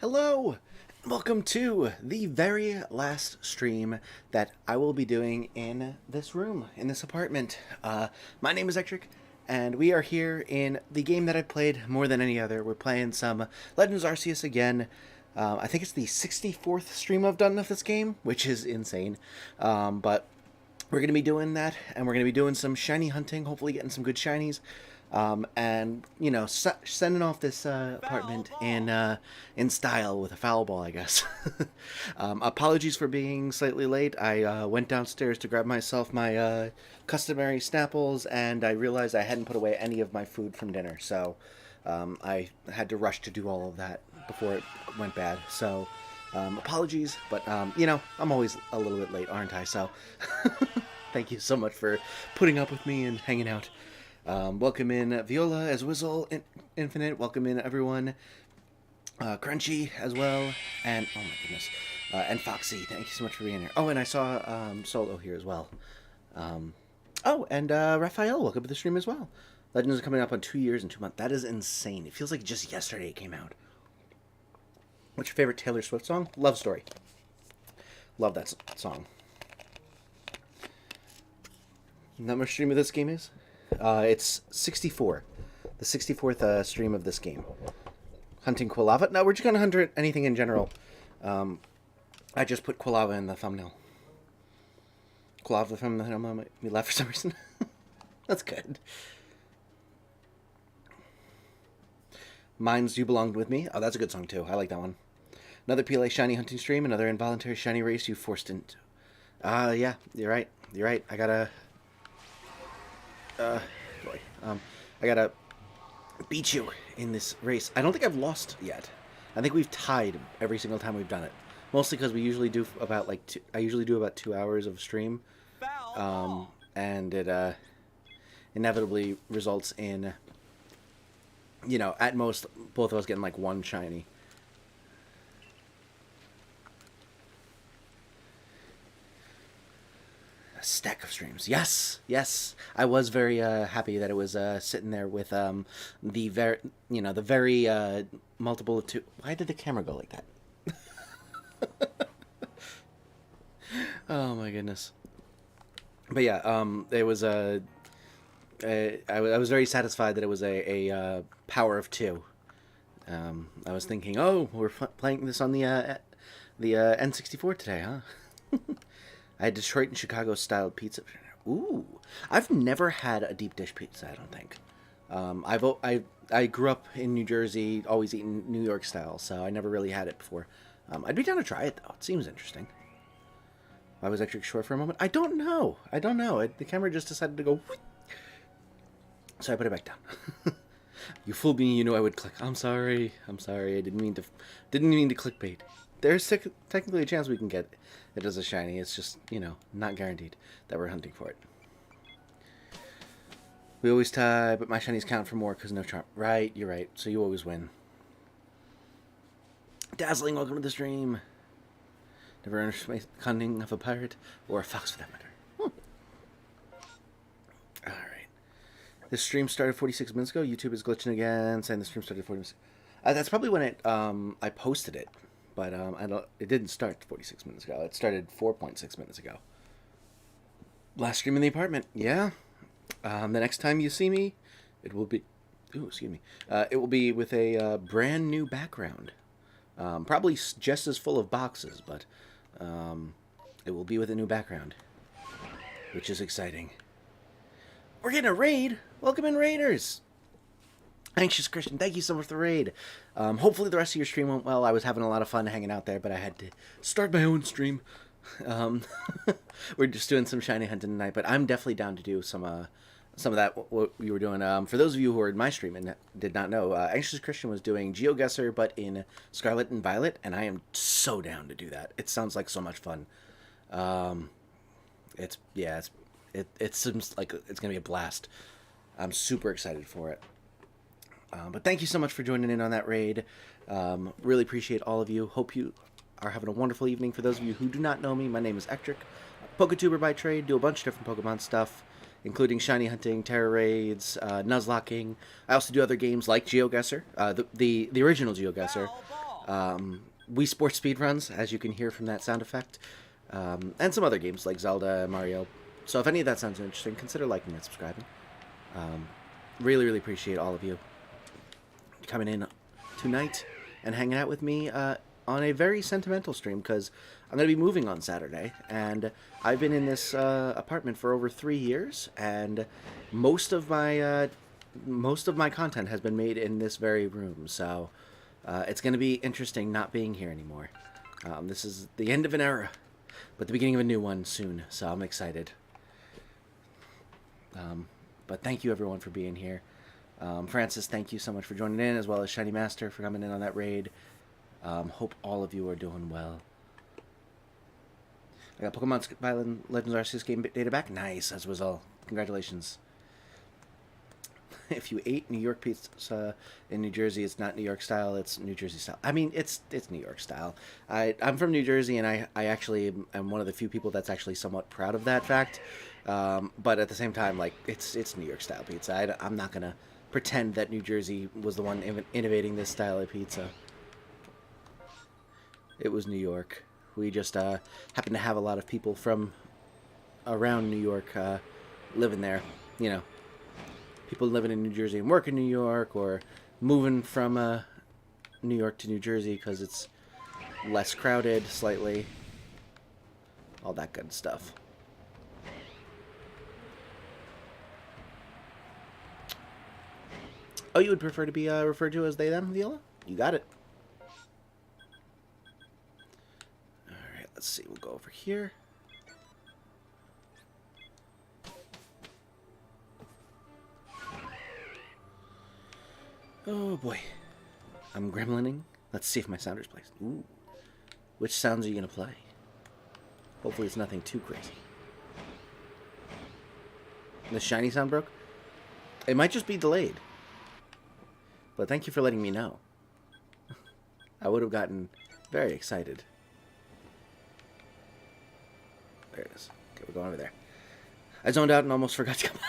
Hello! Welcome to the very last stream that I will be doing in this room, in this apartment. My name is Ectric, and we are here in the game that I played more than any other. We're playing some Legends Arceus again. I think it's the 64th stream I've done of this game, which is insane. But we're going to be doing that, and we're going to be doing some shiny hunting, hopefully getting some good shinies. And you know, sending off this apartment in style with a foul ball, I guess. Apologies for being slightly late. I went downstairs to grab myself my customary Snapples, and I realized I hadn't put away any of my food from dinner, so I had to rush to do all of that before it went bad. So apologies, but you know, I'm always a little bit late, aren't I? So thank you so much for putting up with me and hanging out. Welcome in Viola as Whizzle Infinite. Welcome in everyone. Crunchy as well. And oh my goodness. And Foxy. Thank you so much for being here. Oh, and I saw Solo here as well. Oh, and Raphael, welcome to the stream as well. Legends are coming up on 2 years and 2 months. That is insane. It feels like just yesterday it came out. What's your favorite Taylor Swift song? Love Story. Love that song. You know how much stream of this game is? It's 64. The 64th stream of this game. Hunting Quilava. No, we're just going to hunt anything in general. I just put Quilava in the thumbnail. Quilava from the thumbnail made me laugh for some reason. That's good. Mines You Belonged With Me. Oh, that's a good song too. I like that one. Another PLA shiny hunting stream. Another involuntary shiny race you forced into. Yeah, you're right. You're right. I gotta beat you in this race. I don't think I've lost yet. I think we've tied every single time we've done it. Mostly because we usually do about I usually do about 2 hours of stream, and it inevitably results in, you know, at most both of us getting like one shiny. Stack of streams. Yes, yes. I was very happy that it was sitting there with the very multiple of two. Why did the camera go like that? Oh my goodness. But yeah, it was I was very satisfied that it was a power of two. I was thinking, oh, we're playing this on the N64 today, huh? I had Detroit and Chicago style pizza. Ooh, I've never had a deep dish pizza. I don't think. I grew up in New Jersey, always eating New York style, so I never really had it before. I'd be down to try it though. It seems interesting. Why was Ectric short for a moment? I don't know. The camera just decided to go. Whoosh. So I put it back down. You fooled me. You knew I would click. I'm sorry. I didn't mean to clickbait. There's technically a chance we can get it as a shiny. It's just, you know, not guaranteed that we're hunting for it. We always tie, but my shinies count for more because no charm. Right, you're right. So you always win. Dazzling, welcome to the stream. Never underestimate the cunning of a pirate or a fox for that matter. Alright. This stream started 46 minutes ago. YouTube is glitching again, saying the stream started 40 minutes ago. That's probably when I posted it. But it didn't start 46 minutes ago. It started 4.6 minutes ago. Last stream in the apartment. Yeah. The next time you see me, it will be... Ooh, excuse me. It will be with a brand new background. Probably just as full of boxes, but it will be with a new background. Which is exciting. We're getting a raid! Welcome in, raiders! Anxious Christian, thank you so much for the raid. Hopefully the rest of your stream went well. I was having a lot of fun hanging out there, but I had to start my own stream. We're just doing some shiny hunting tonight, but I'm definitely down to do some of that, what you were doing. For those of you who were in my stream and did not know, Anxious Christian was doing GeoGuessr, but in Scarlet and Violet, and I am so down to do that. It sounds like so much fun. It seems like it's going to be a blast. I'm super excited for it. But thank you so much for joining in on that raid. Really appreciate all of you. Hope you are having a wonderful evening. For those of you who do not know me, my name is Ectric. PokeTuber by trade, do a bunch of different Pokemon stuff, including shiny hunting, terror raids, nuzlocking. I also do other games like GeoGuessr, the original GeoGuessr, Wii Sports speedruns, as you can hear from that sound effect, and some other games like Zelda, Mario. So if any of that sounds interesting, consider liking and subscribing. Really, really appreciate all of you coming in tonight and hanging out with me on a very sentimental stream, because I'm going to be moving on Saturday, and I've been in this apartment for over 3 years, and most of my content has been made in this very room, so it's going to be interesting not being here anymore. This is the end of an era, but the beginning of a new one soon, so I'm excited. But thank you everyone for being here. Francis, thank you so much for joining in, as well as Shiny Master for coming in on that raid. Hope all of you are doing well. I got Pokemon Violin Legends Arceus game data back. Nice, as was all. Congratulations. If you ate New York pizza in New Jersey, it's not New York style, it's New Jersey style. I mean, it's New York style. I'm from New Jersey, and I actually am one of the few people that's actually somewhat proud of that fact. But at the same time, like, it's New York style pizza. I'm not gonna pretend that New Jersey was the one innovating this style of pizza. It was New York. We just happened to have a lot of people from around New York living there. You know, people living in New Jersey and working in New York, or moving from New York to New Jersey because it's less crowded slightly. All that good stuff. Oh, you would prefer to be referred to as they, them, Viola? You got it. Alright, let's see. We'll go over here. Oh, boy. I'm gremlining. Let's see if my sounder's placed. Ooh. Which sounds are you going to play? Hopefully it's nothing too crazy. The shiny sound broke? It might just be delayed. But thank you for letting me know. I would have gotten very excited. There it is. Okay, we're going over there. I zoned out and almost forgot to come.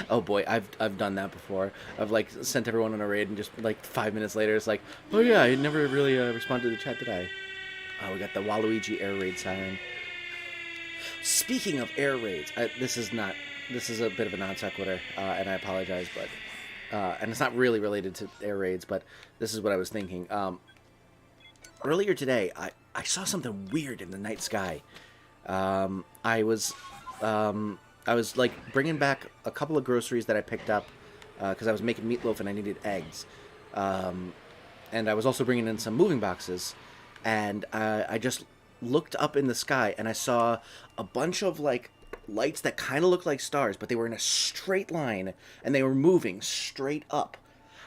Oh boy, I've done that before. I've like sent everyone on a raid, and just like 5 minutes later, it's like, oh yeah, I never really responded to the chat, did I? Oh, we got the Waluigi air raid siren. Speaking of air raids, this is a bit of a non sequitur, and I apologize, but. And it's not really related to air raids, but this is what I was thinking. Earlier today, I saw something weird in the night sky. I was like bringing back a couple of groceries that I picked up because I was making meatloaf and I needed eggs. And I was also bringing in some moving boxes, and I just looked up in the sky and I saw a bunch of like lights that kind of looked like stars, but they were in a straight line and they were moving straight up,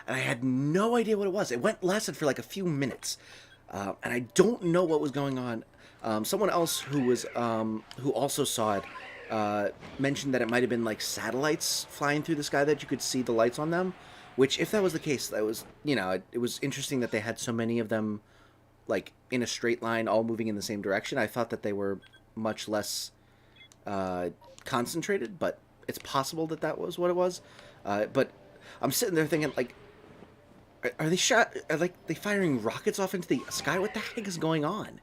and I had no idea what it was. It lasted for like a few minutes, and I don't know what was going on. Someone else who also saw it mentioned that it might have been like satellites flying through the sky that you could see the lights on them, which, if that was the case, that was, you know, it was interesting that they had so many of them like in a straight line all moving in the same direction. I thought that they were much less concentrated, but it's possible that that was what it was. But I'm sitting there thinking, like, are they firing rockets off into the sky? What the heck is going on?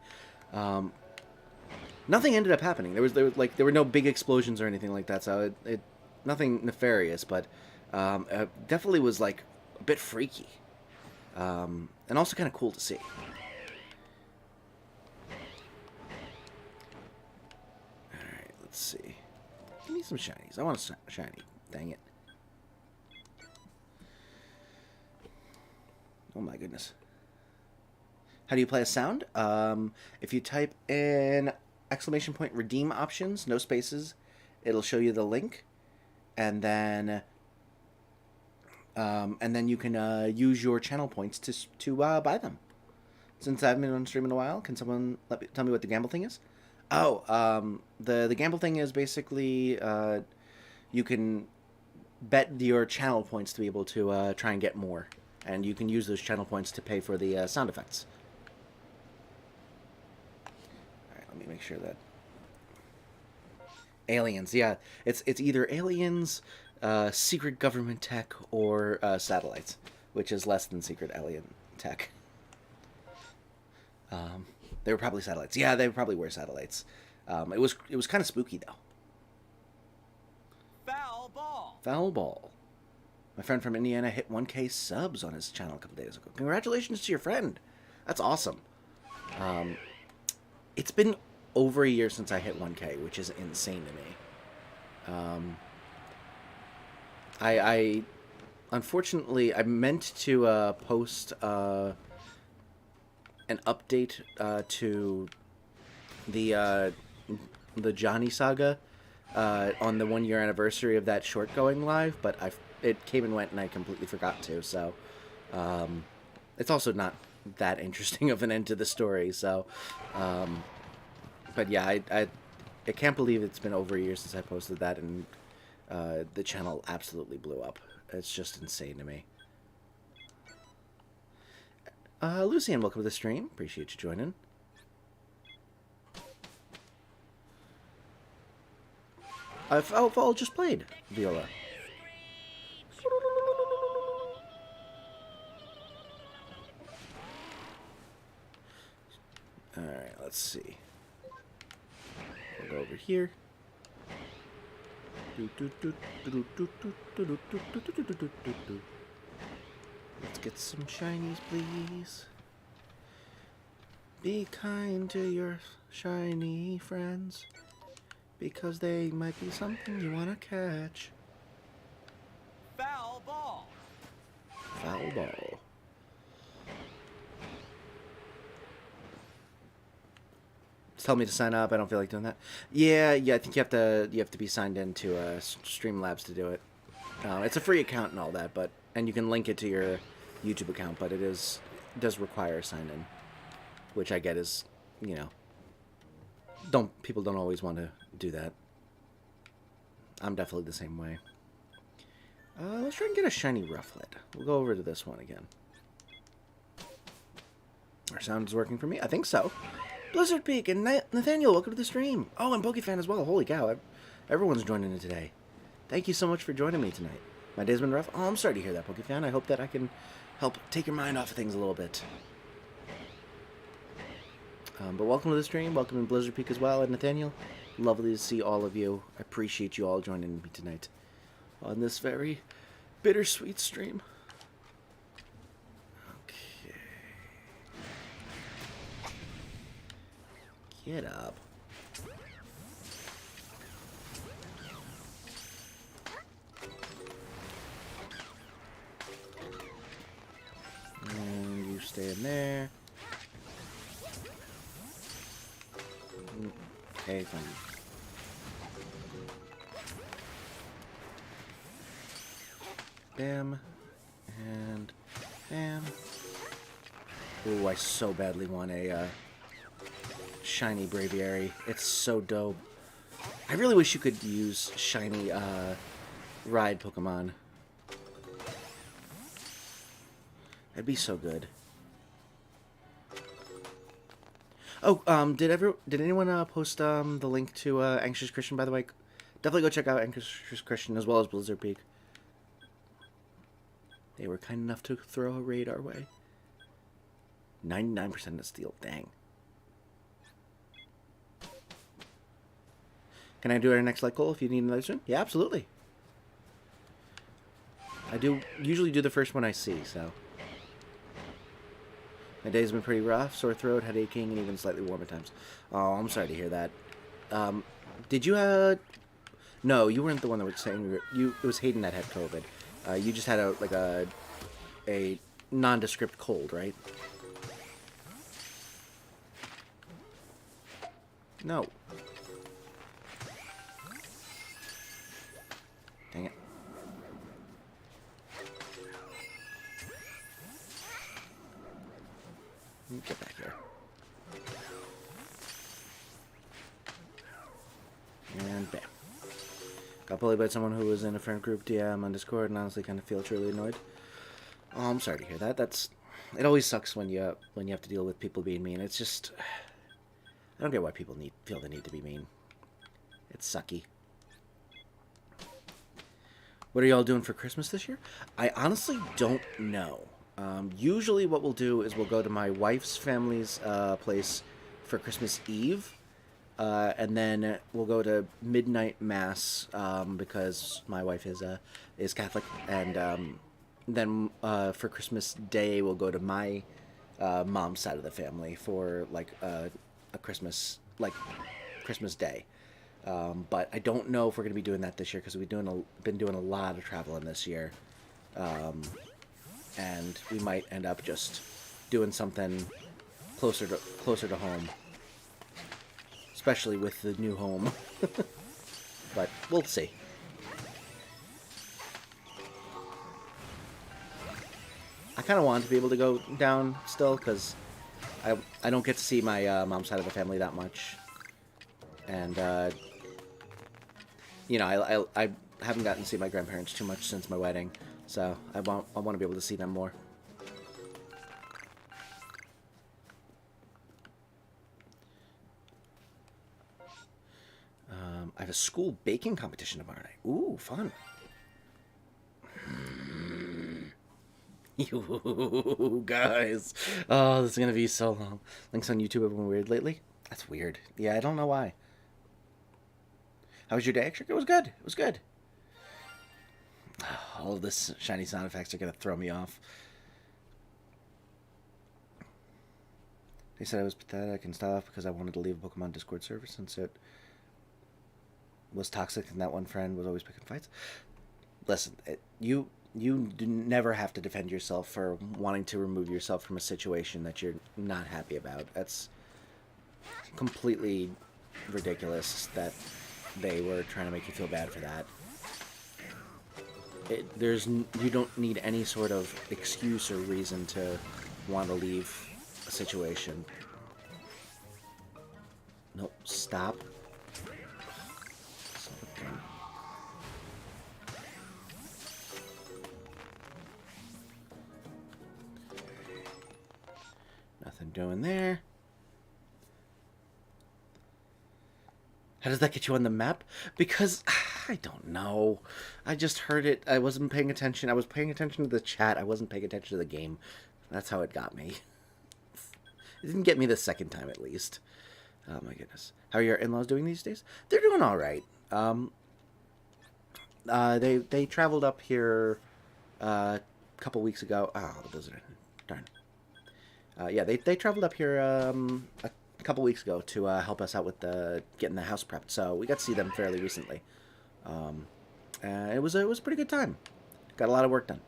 Nothing ended up happening. There were no big explosions or anything like that, so it nothing nefarious, but it definitely was like a bit freaky, and also kind of cool to see. Let's see. Give me some shinies. I want a shiny. Dang it. Oh my goodness. How do you play a sound? If you type in ! redeem options, no spaces, it'll show you the link, and then you can use your channel points to buy them. Since I haven't been on stream in a while, can someone tell me what the gamble thing is? Oh, the gamble thing is basically you can bet your channel points to be able to try and get more, and you can use those channel points to pay for the sound effects. All right, let me make sure that aliens. Yeah, it's either aliens, secret government tech, or satellites, which is less than secret alien tech. They were probably satellites. Yeah, they probably were satellites. It was kind of spooky though. Foul ball. Foul ball. My friend from Indiana hit 1K subs on his channel a couple days ago. Congratulations to your friend. That's awesome. It's been over a year since I hit 1K, which is insane to me. I unfortunately I meant to post an update to the Johnny saga on the 1 year anniversary of that short going live, but it came and went and I completely forgot to. So it's also not that interesting of an end to the story. So, but yeah, I can't believe it's been over a year since I posted that, and the channel absolutely blew up. It's just insane to me. Lucian, welcome to the stream. Appreciate you joining. I've just played Viola. Alright, let's see. We'll go over here. Let's get some shinies, please. Be kind to your shiny friends, because they might be something you want to catch. Foul ball. Foul ball. Tell me to sign up. I don't feel like doing that. Yeah. I think you have to be signed into Streamlabs to do it. It's a free account and all that, and you can link it to your YouTube account, but it does require a sign in, which I get is, people don't always want to do that. I'm definitely the same way. Let's try and get a shiny Rufflet. We'll go over to this one again. Our sound is working for me. I think so. Blizzard Peak and Nathaniel, welcome to the stream. Oh, and Pokefan as well. Holy cow, everyone's joining in today. Thank you so much for joining me tonight. My day's been rough. Oh, I'm sorry to hear that, Pokefan. I hope that I can help take your mind off of things a little bit. But welcome to the stream. Welcome in Blizzard Peak as well. And Nathaniel, lovely to see all of you. I appreciate you all joining me tonight on this very bittersweet stream. Okay. Get up. And you stay in there. Okay, fine. Bam. And bam. Ooh, I so badly want a shiny Braviary. It's so dope. I really wish you could use shiny ride Pokemon. That'd be so good. Oh, did anyone post the link to Anxious Christian, by the way? Definitely go check out Anxious Christian as well as Blizzard Peak. They were kind enough to throw a raid our way. 99% of steel, dang. Can I do our next light goal if you need another soon? Yeah, absolutely. I usually do the first one I see, so. My day's been pretty rough, sore throat, head aching, and even slightly warm at times. Oh, I'm sorry to hear that. Did you No, you weren't the one that was saying it was Hayden that had COVID. You just had a nondescript cold, right? No. Dang it. Get back here. And bam. Got bullied by someone who was in a friend group DM on Discord, and honestly kind of feel truly annoyed. Oh, I'm sorry to hear that. It always sucks when you have to deal with people being mean. It's just, I don't get why people feel the need to be mean. It's sucky. What are y'all doing for Christmas this year? I honestly don't know. Usually what we'll do is we'll go to my wife's family's place for Christmas Eve. And then we'll go to midnight mass because my wife is Catholic, and then for Christmas Day we'll go to my mom's side of the family for like a Christmas Day. But I don't know if we're gonna be doing that this year because we've been doing a lot of traveling this year, and we might end up just doing something closer to home. Especially with the new home. But we'll see. I kind of want to be able to go down still, because I don't get to see my mom's side of the family that much. And, you know, I haven't gotten to see my grandparents too much since my wedding. So I want to be able to see them more. I have a school baking competition tomorrow night. Ooh, fun. You guys. Oh, this is going to be so long. Links on YouTube have been weird lately. That's weird. Yeah, I don't know why. How was your day, Ectric? It was good. It was good. All of this shiny sound effects are going to throw me off. They said I was pathetic and stuff because I wanted to leave a Pokemon Discord server since it was toxic and that one friend was always picking fights. Listen, you never have to defend yourself for wanting to remove yourself from a situation that you're not happy about. That's completely ridiculous that they were trying to make you feel bad for that. You don't need any sort of excuse or reason to want to leave a situation. Nope, stop. Nothing doing there. How does that get you on the map? Because, I don't know. I just heard it. I wasn't paying attention. I was paying attention to the chat. I wasn't paying attention to the game. That's how it got me. It didn't get me the second time, at least. Oh, my goodness. How are your in-laws doing these days? They're doing all right. They traveled up here a couple weeks ago. Oh, the blizzard. Darn. Yeah, they traveled up here a couple weeks ago to help us out with getting the house prepped. So we got to see them fairly recently. It was a pretty good time. Got a lot of work done.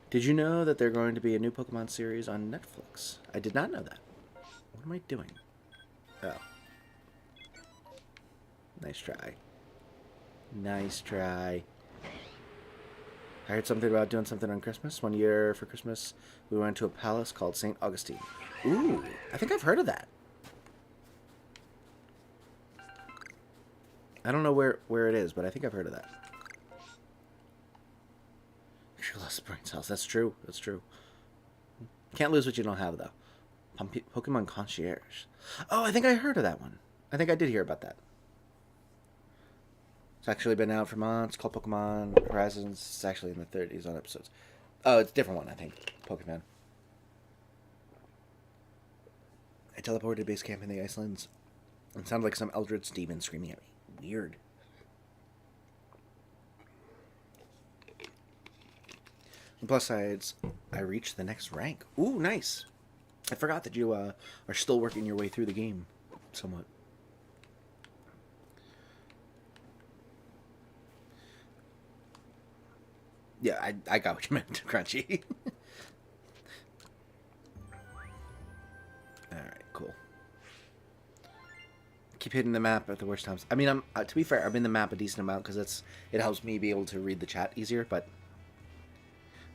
Did you know that there's going to be a new Pokemon series on Netflix? I did not know that. What am I doing? Oh. Nice try. Nice try. I heard something about doing something on Christmas. One year for Christmas, we went to a palace called St. Augustine. Ooh, I think I've heard of that. I don't know where it is, but I think I've heard of that. Sure lost brain cells. That's true. That's true. Can't lose what you don't have, though. Pokemon Concierge. Oh, I think I heard of that one. I think I did hear about that. It's actually been out for months. It's called Pokemon Horizons. It's actually in the 30s on episodes. Oh, it's a different one, I think. Pokemon. I teleported to base camp in the Icelands. It sounded like some eldritch demon screaming at me. Weird. And plus sides, I reached the next rank. Ooh, nice. I forgot that you are still working your way through the game, somewhat. Yeah, I got what you meant, Crunchy. Alright, cool. Keep hitting the map at the worst times. I mean, to be fair, I'm in the map a decent amount because it helps me be able to read the chat easier, but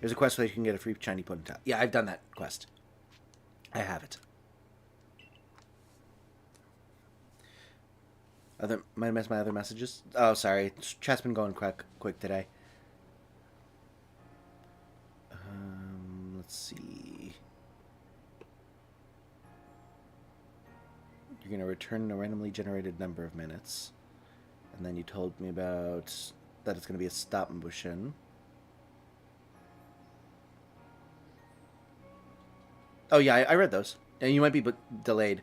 there's a quest where you can get a free shiny Ponyta. Yeah, I've done that quest. I have it. Might have missed my other messages. Oh, sorry. Chat's been going quick today. Let's see. You're going to return a randomly generated number of minutes. And then you told me about that it's going to be a stop motion. Oh, yeah, I read those. And you might be delayed.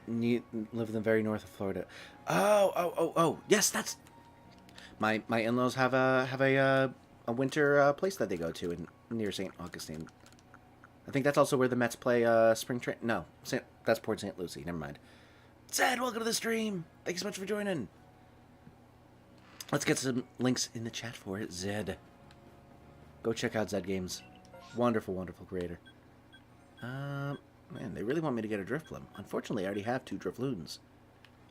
You live in the very north of Florida. Oh. Yes, that's... My in-laws have a winter place that they go to near St. Augustine. I think that's also where the Mets play spring train. No, that's Port St. Lucie. Never mind. Zed, welcome to the stream. Thank you so much for joining. Let's get some links in the chat for it. Zed. Go check out Zed Games. Wonderful, wonderful creator. Man, they really want me to get a Drifloon. Unfortunately, I already have 2 Drifloons.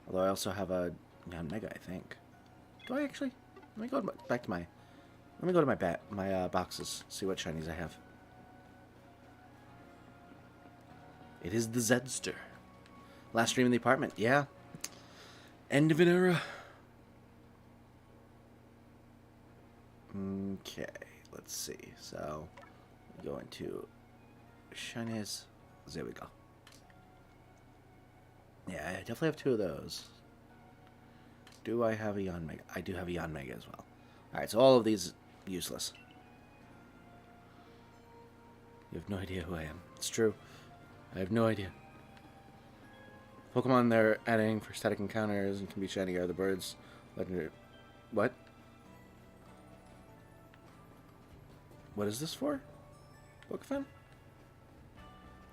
Although I also have a Mega, I think. Do I actually? Let me go back to my... Let me go to my boxes. See what shinies I have. It is the Zedster. Last stream in the apartment. Yeah. End of an era. Okay. Let's see. So, go into shinies. There we go. Yeah, I definitely have 2 of those. Do I have a Yanmega? I do have a Yanmega as well. Alright, so all of these useless. You have no idea who I am. It's true. I have no idea. Pokemon they're adding for static encounters and can be shiny are the birds. Legendary. What? What is this for? Pokefan?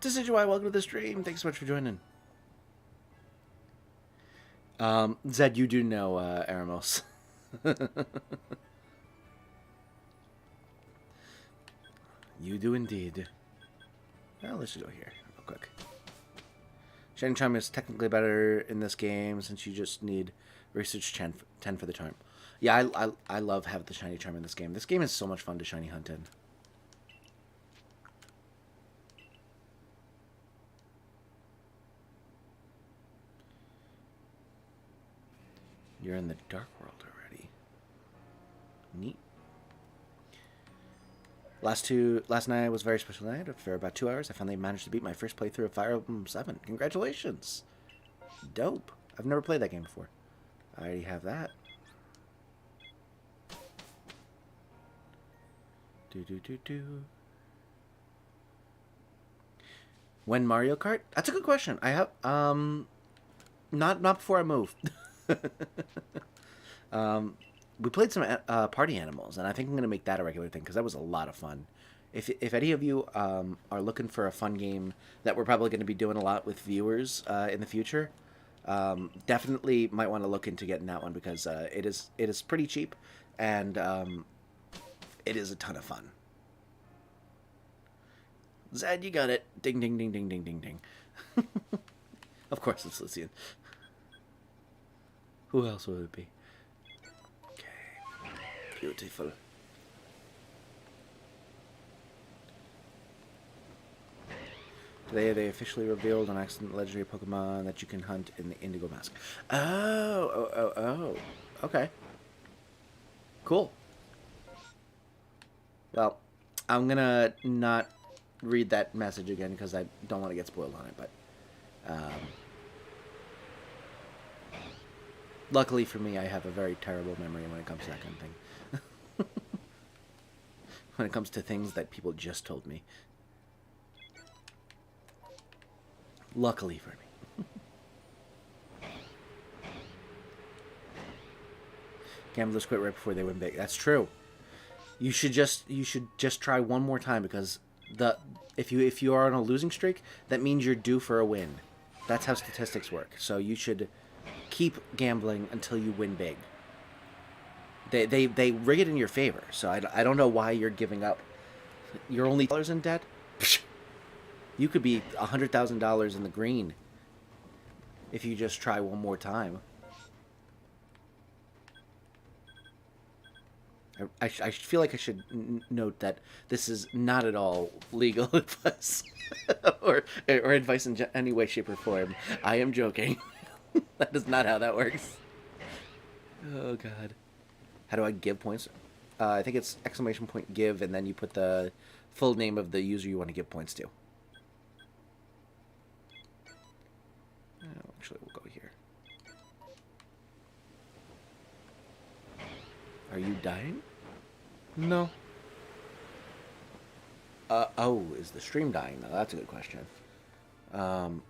Decidueye, welcome to the stream. Thanks so much for joining. Zed, you do know Aramos. You do indeed. Well, let's just go here real quick. Shining Charm is technically better in this game since you just need Research 10 for the charm. Yeah, I love having the Shiny Charm in this game. This game is so much fun to shiny hunt in. You're in the Dark World already. Neat. Last night was a very special night. For about 2 hours, I finally managed to beat my first playthrough of Fire Emblem 7. Congratulations! Dope. I've never played that game before. I already have that. When Mario Kart? That's a good question. I have not before I move. We played some party animals, and I think I'm going to make that a regular thing because that was a lot of fun. If any of you are looking for a fun game that we're probably going to be doing a lot with viewers in the future, definitely might want to look into getting that one because it is pretty cheap and it is a ton of fun. Zed, you got it. Ding, ding, ding, ding, ding, ding, ding. Of course it's Lucian. Who else would it be? Okay. Beautiful. Today they officially revealed an accident legendary Pokemon that you can hunt in the Indigo Mask. Oh. Okay. Cool. Well, I'm gonna not read that message again because I don't want to get spoiled on it, but luckily for me, I have a very terrible memory when it comes to that kind of thing. When it comes to things that people just told me. Luckily for me. Gamblers quit right before they win big. That's true. You should just try one more time because if you are on a losing streak, that means you're due for a win. That's how statistics work. So you should keep gambling until you win big. They rig it in your favor. So I don't know why you're giving up. You're only $1 in debt. You could be $100,000 in the green if you just try one more time. I feel like I should note that this is not at all legal advice or advice in any way, shape, or form. I am joking. That is not how that works. Oh, God. How do I give points? I think it's ! give, and then you put the full name of the user you want to give points to. Actually, we'll go here. Are you dying? No. Oh, is the stream dying though? That's a good question. Um,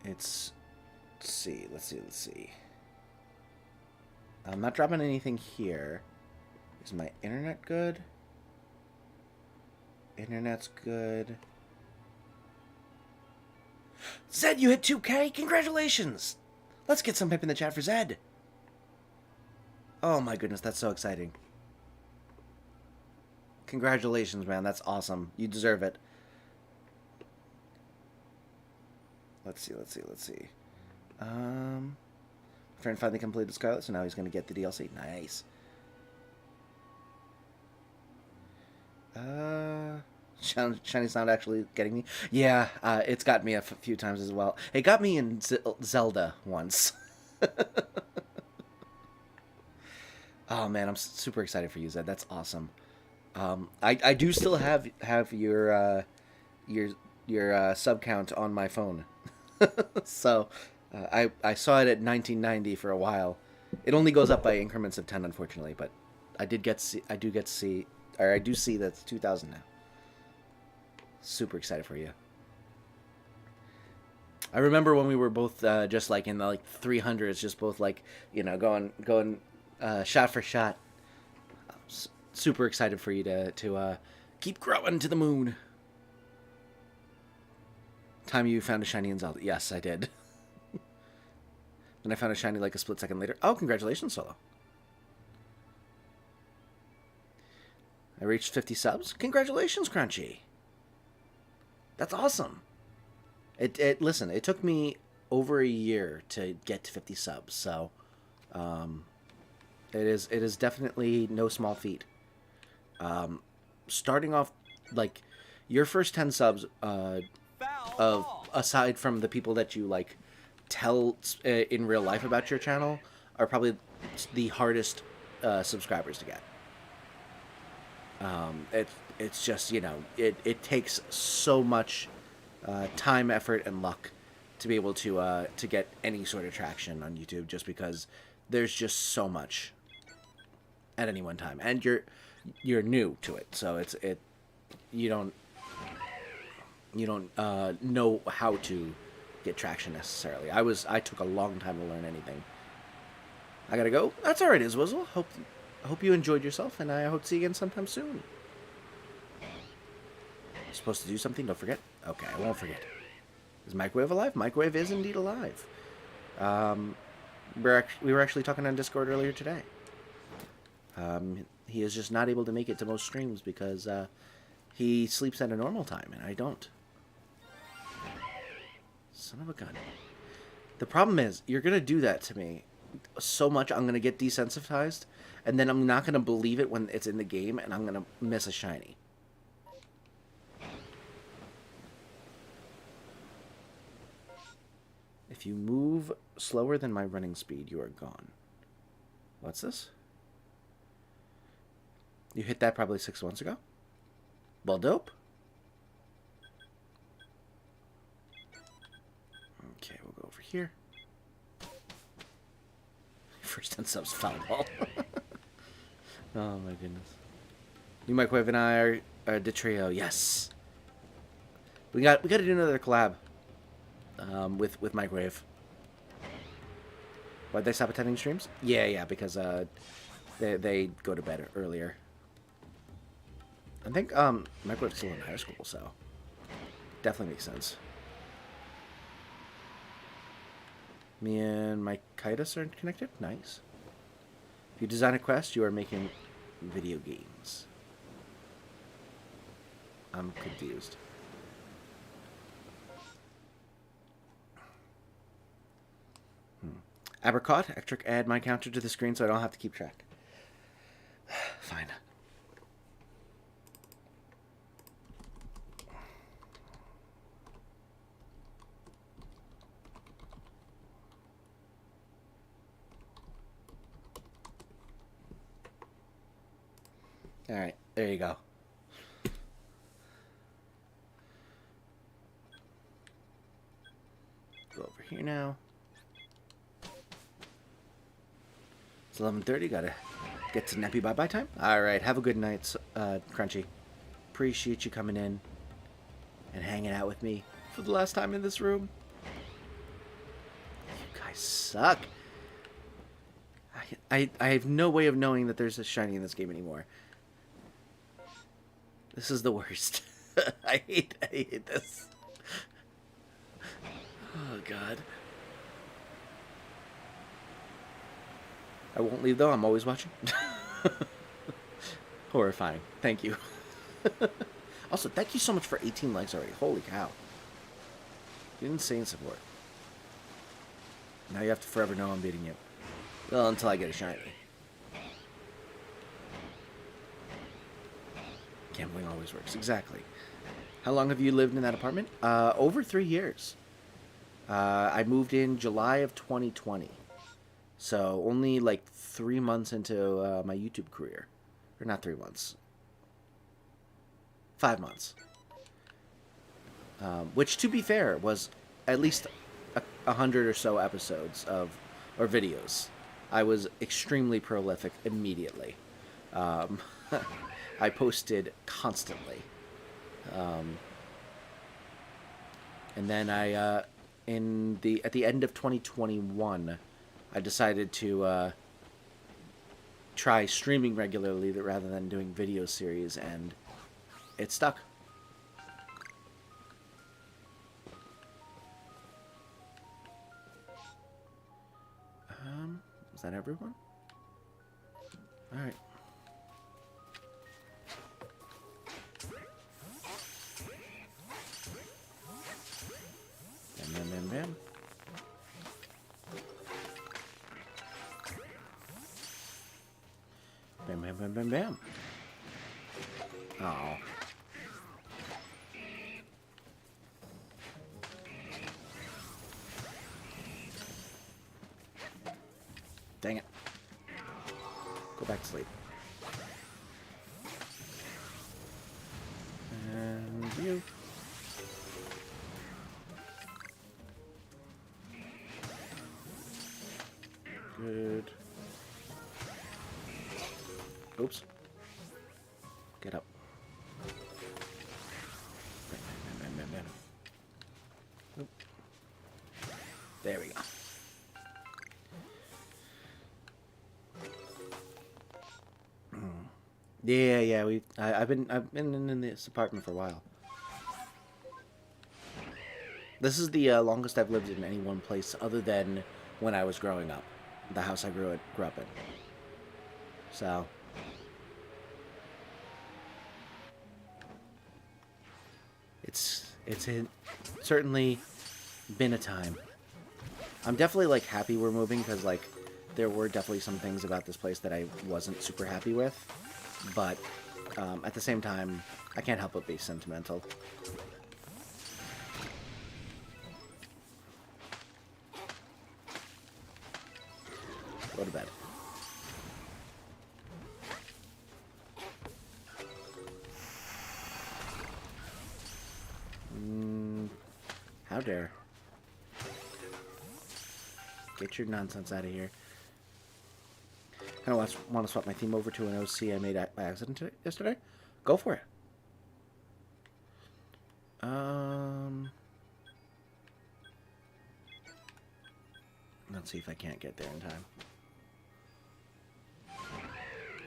let's see. I'm not dropping anything here. Is my internet good? Internet's good. Zed, you hit 2K? Congratulations! Let's get some pip in the chat for Zed. Oh my goodness, that's so exciting. Congratulations, man. That's awesome. You deserve it. Let's see. Friend finally completed Scarlet, so now he's going to get the DLC. Nice. Shiny's not actually getting me. Yeah, it's got me a few times as well. It got me in Zelda once. Oh man, I'm super excited for you, Zed. That's awesome. I do still have your sub count on my phone. So I saw it at 1990 for a while. It only goes up by increments of 10, unfortunately, but I do see that it's 2000 now. Super excited for you. I remember when we were both just like in the 300s, just both going shot for shot. Super excited for you to keep growing to the moon. Time you found a shiny in Zelda. Yes, I did. Then I found a shiny like a split second later. Oh, congratulations, Solo. I reached 50 subs. Congratulations, Crunchy. That's awesome. Listen, it took me over a year to get to 50 subs, so it is definitely no small feat. Starting off, like, your first 10 subs, aside from the people that you, like, tell in real life about your channel, are probably the hardest subscribers to get. It's just, it takes so much time, effort, and luck to be able to get any sort of traction on YouTube, just because there's just so much at any one time, and you're new to it, so you don't know how to get traction necessarily. I took a long time to learn anything. I gotta go. That's alright, Iswizzle. Hope you enjoyed yourself, and I hope to see you again sometime soon. You're supposed to do something? Don't forget? Okay, I won't forget. Is Microwave alive? Microwave is indeed alive. We were actually talking on Discord earlier today. He is just not able to make it to most streams because he sleeps at a normal time, and I don't. Son of a gun. The problem is, you're going to do that to me so much, I'm going to get desensitized, and then I'm not going to believe it when it's in the game, and I'm going to miss a shiny. If you move slower than my running speed, you are gone. What's this? You hit that probably 6 months ago? Well, dope. Okay, we'll go over here. First 10 subs, foul ball. Oh my goodness. New Microwave and I are the trio. Yes. We got to do another collab with Microwave. Why'd they stop attending streams? Yeah, because they go to bed earlier. I think Microwave's still in high school, so definitely makes sense. Me and my Kitus are connected. Nice. If you design a quest, you are making video games. I'm confused. Apricot, Ectric, add my counter to the screen so I don't have to keep track. Fine. Alright, there you go. Go over here now. It's 11:30. Gotta get to nappy bye-bye time. All right. Have a good night, Crunchy. Appreciate you coming in and hanging out with me for the last time in this room. You guys suck. I have no way of knowing that there's a shiny in this game anymore. This is the worst. I hate this. Oh, God. I won't leave, though. I'm always watching. Horrifying. Thank you. Also, thank you so much for 18 likes already. Holy cow. Insane support. Now you have to forever know I'm beating you. Well, until I get a shiny. Gambling always works. Exactly. How long have you lived in that apartment? Over 3 years. I moved in July of 2020. So only like 3 months into my YouTube career. Or not 3 months. 5 months. Which, to be fair, was at least 100 or so episodes of, or videos. I was extremely prolific immediately. I posted constantly. And then at the end of 2021, I decided to try streaming regularly rather than doing video series, and it stuck. Is that everyone? All right. Bam, bam, bam, bam. Bam, bam, bam, bam, bam. Oh. Dang it. Go back to sleep. And you. Good. Oops. Get up. Bam, bam, bam, bam, bam. Oop. There we go. Yeah. I've been in this apartment for a while. This is the longest I've lived in any one place, other than when I was growing up, the house I grew up in. So, it's certainly been a time. I'm definitely like happy we're moving, because like there were definitely some things about this place that I wasn't super happy with. But at the same time, I can't help but be sentimental. Go to bed. How dare. Get your nonsense out of here. I want to swap my theme over to an OC I made by accident yesterday. Go for it. Let's see if I can't get there in time.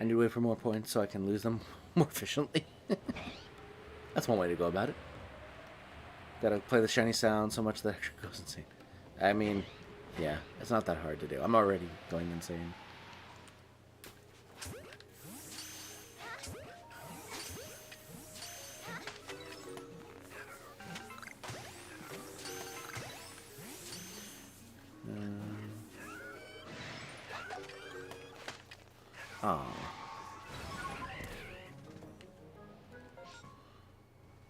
I need to wait for more points so I can lose them more efficiently. That's one way to go about it. Gotta play the shiny sound so much that Ectric goes insane. I mean, yeah, it's not that hard to do. I'm already going insane. Oh.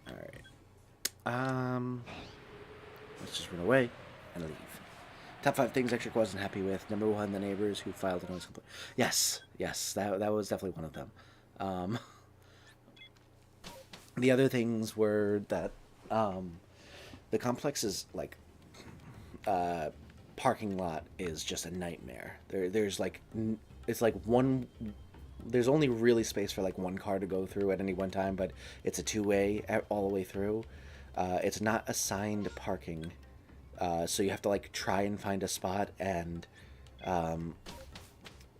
Alright. Let's just run away and leave. Top 5 things Ectric wasn't happy with. Number 1, the neighbors who filed a noise complaint. Yes, that was definitely one of them. The other things were that the complex's like parking lot is just a nightmare. There's like it's like one. There's only really space for like one car to go through at any one time, but it's a two-way all the way through. It's not assigned parking, so you have to like try and find a spot, and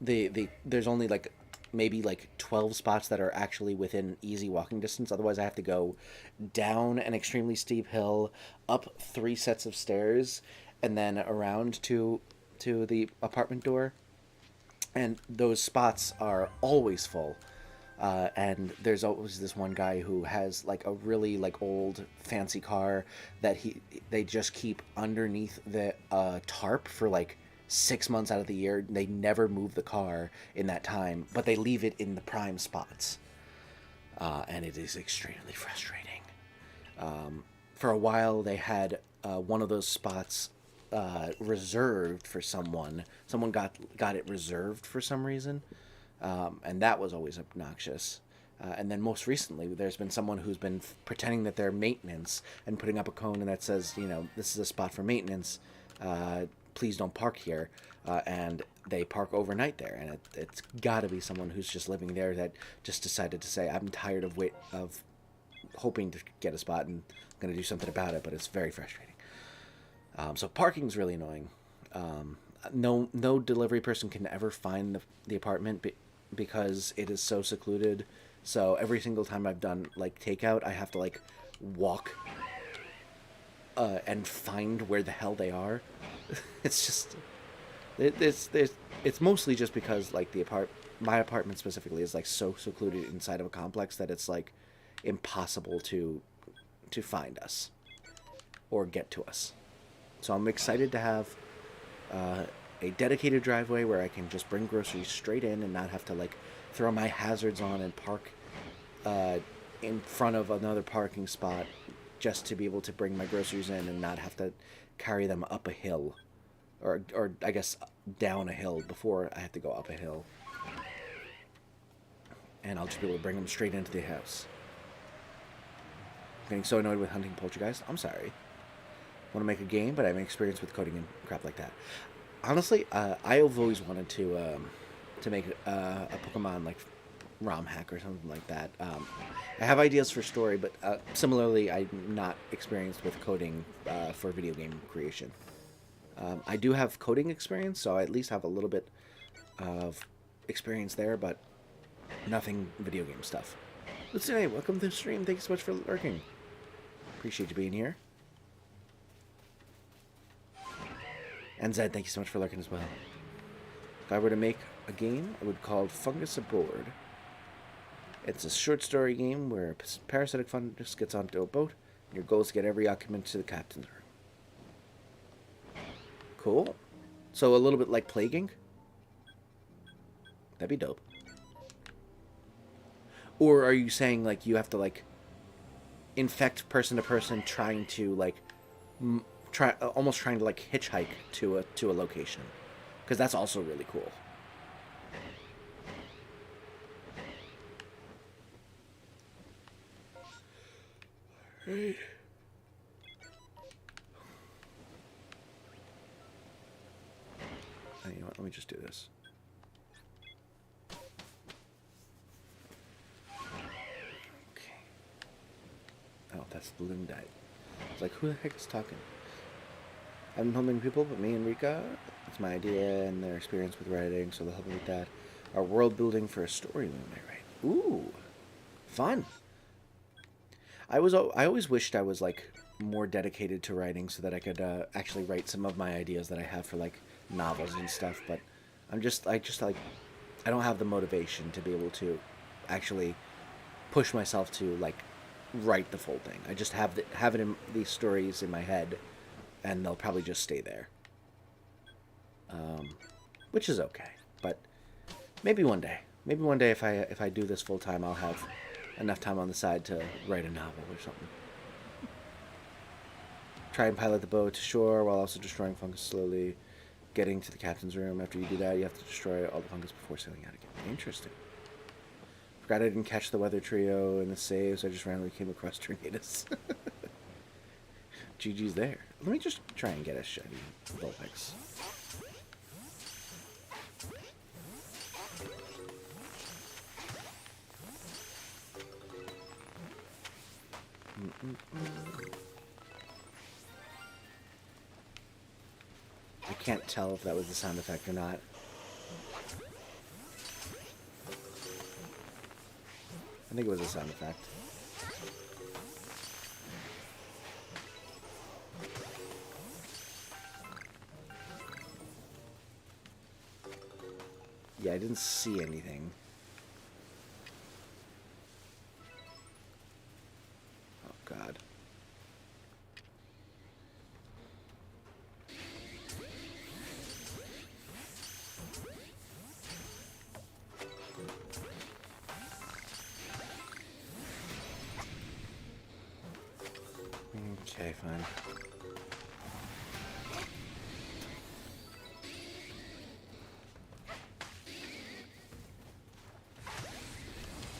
there's only like maybe like 12 spots that are actually within easy walking distance. Otherwise, I have to go down an extremely steep hill, up 3 sets of stairs, and then around to the apartment door. And those spots are always full. And there's always this one guy who has like a really like old fancy car that they just keep underneath the tarp for like 6 months out of the year. They never move the car in that time, but they leave it in the prime spots, and it is extremely frustrating. For a while, they had one of those spots reserved for someone. Someone got it reserved for some reason, and that was always obnoxious. And then most recently, there's been someone who's been pretending that they're maintenance and putting up a cone that says, this is a spot for maintenance. Please don't park here. And they park overnight there. And it's got to be someone who's just living there that just decided to say, I'm tired of hoping to get a spot and I'm going to do something about it. But it's very frustrating. So parking's really annoying. No delivery person can ever find the apartment because it is so secluded. So every single time I've done like takeout, I have to like walk and find where the hell they are. It's just it's mostly just because like my apartment specifically is like so secluded inside of a complex that it's like impossible to find us or get to us. So I'm excited to have a dedicated driveway where I can just bring groceries straight in and not have to like throw my hazards on and park in front of another parking spot just to be able to bring my groceries in and not have to carry them up a hill, or I guess down a hill before I have to go up a hill. And I'll just be able to bring them straight into the house. I'm getting so annoyed with hunting poltergeist. I'm sorry. I want to make a game, but I have an experience with coding and crap like that. Honestly, I've always wanted to make a Pokemon like ROM hack or something like that. I have ideas for story, but similarly, I'm not experienced with coding for video game creation. I do have coding experience, so I at least have a little bit of experience there, but nothing video game stuff. Let's say, welcome to the stream. Thank you so much for lurking. Appreciate you being here. And Zed, thank you so much for lurking as well. If I were to make a game, I would call it Fungus Aboard. It's a short story game where a parasitic fungus gets onto a boat, and your goal is to get every occupant to the captain's room. Cool. So a little bit like Plaguing? That'd be dope. Or are you saying, like, you have to, like, infect person to person trying to, like, almost trying to, like, hitchhike to a location? Because that's also really cool. Right. Oh, you know what? Let me just do this. Okay. Oh, that's the balloon died. It's like, who the heck is talking? I haven't told many people, but me and Rika, it's my idea and their experience with writing, so they'll help me with that. Our world building for a story we might write. Ooh, fun. I always wished I was like more dedicated to writing so that I could actually write some of my ideas that I have for like novels and stuff. But I don't have the motivation to be able to actually push myself to like write the full thing. I just have it in these stories in my head, and they'll probably just stay there. Which is okay, but maybe one day if I do this full time, I'll have enough time on the side to write a novel or something. Try and pilot the boat to shore while also destroying fungus slowly. Getting to the captain's room. After you do that, you have to destroy all the fungus before sailing out again. Interesting. Forgot I didn't catch the weather trio in the save, so I just randomly came across Tornadoes. GG's there. Let me just try and get a shiny Vulpix. I can't tell if that was the sound effect or not. I think it was a sound effect. Yeah, I didn't see anything. Oh, God. Okay, fine.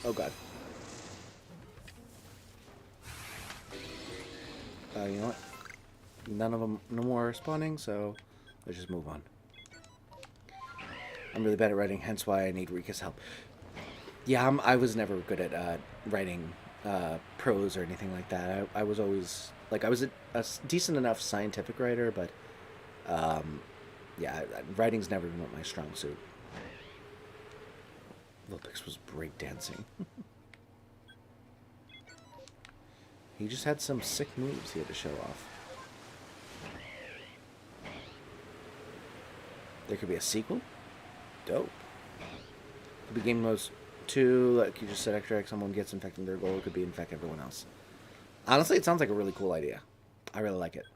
Oh, God. You know what? None of them, no more spawning, so let's just move on. I'm really bad at writing, hence why I need Rika's help. Yeah, I was never good at writing prose or anything like that. I was always, like, I was a decent enough scientific writer, but, yeah, writing's never been my strong suit. Lopix was breakdancing. He just had some sick moves he had to show off. There could be a sequel? Dope. Could be game modes 2, like you just said, Ectric, someone gets infected their goal, it could be infect everyone else. Honestly, it sounds like a really cool idea. I really like it.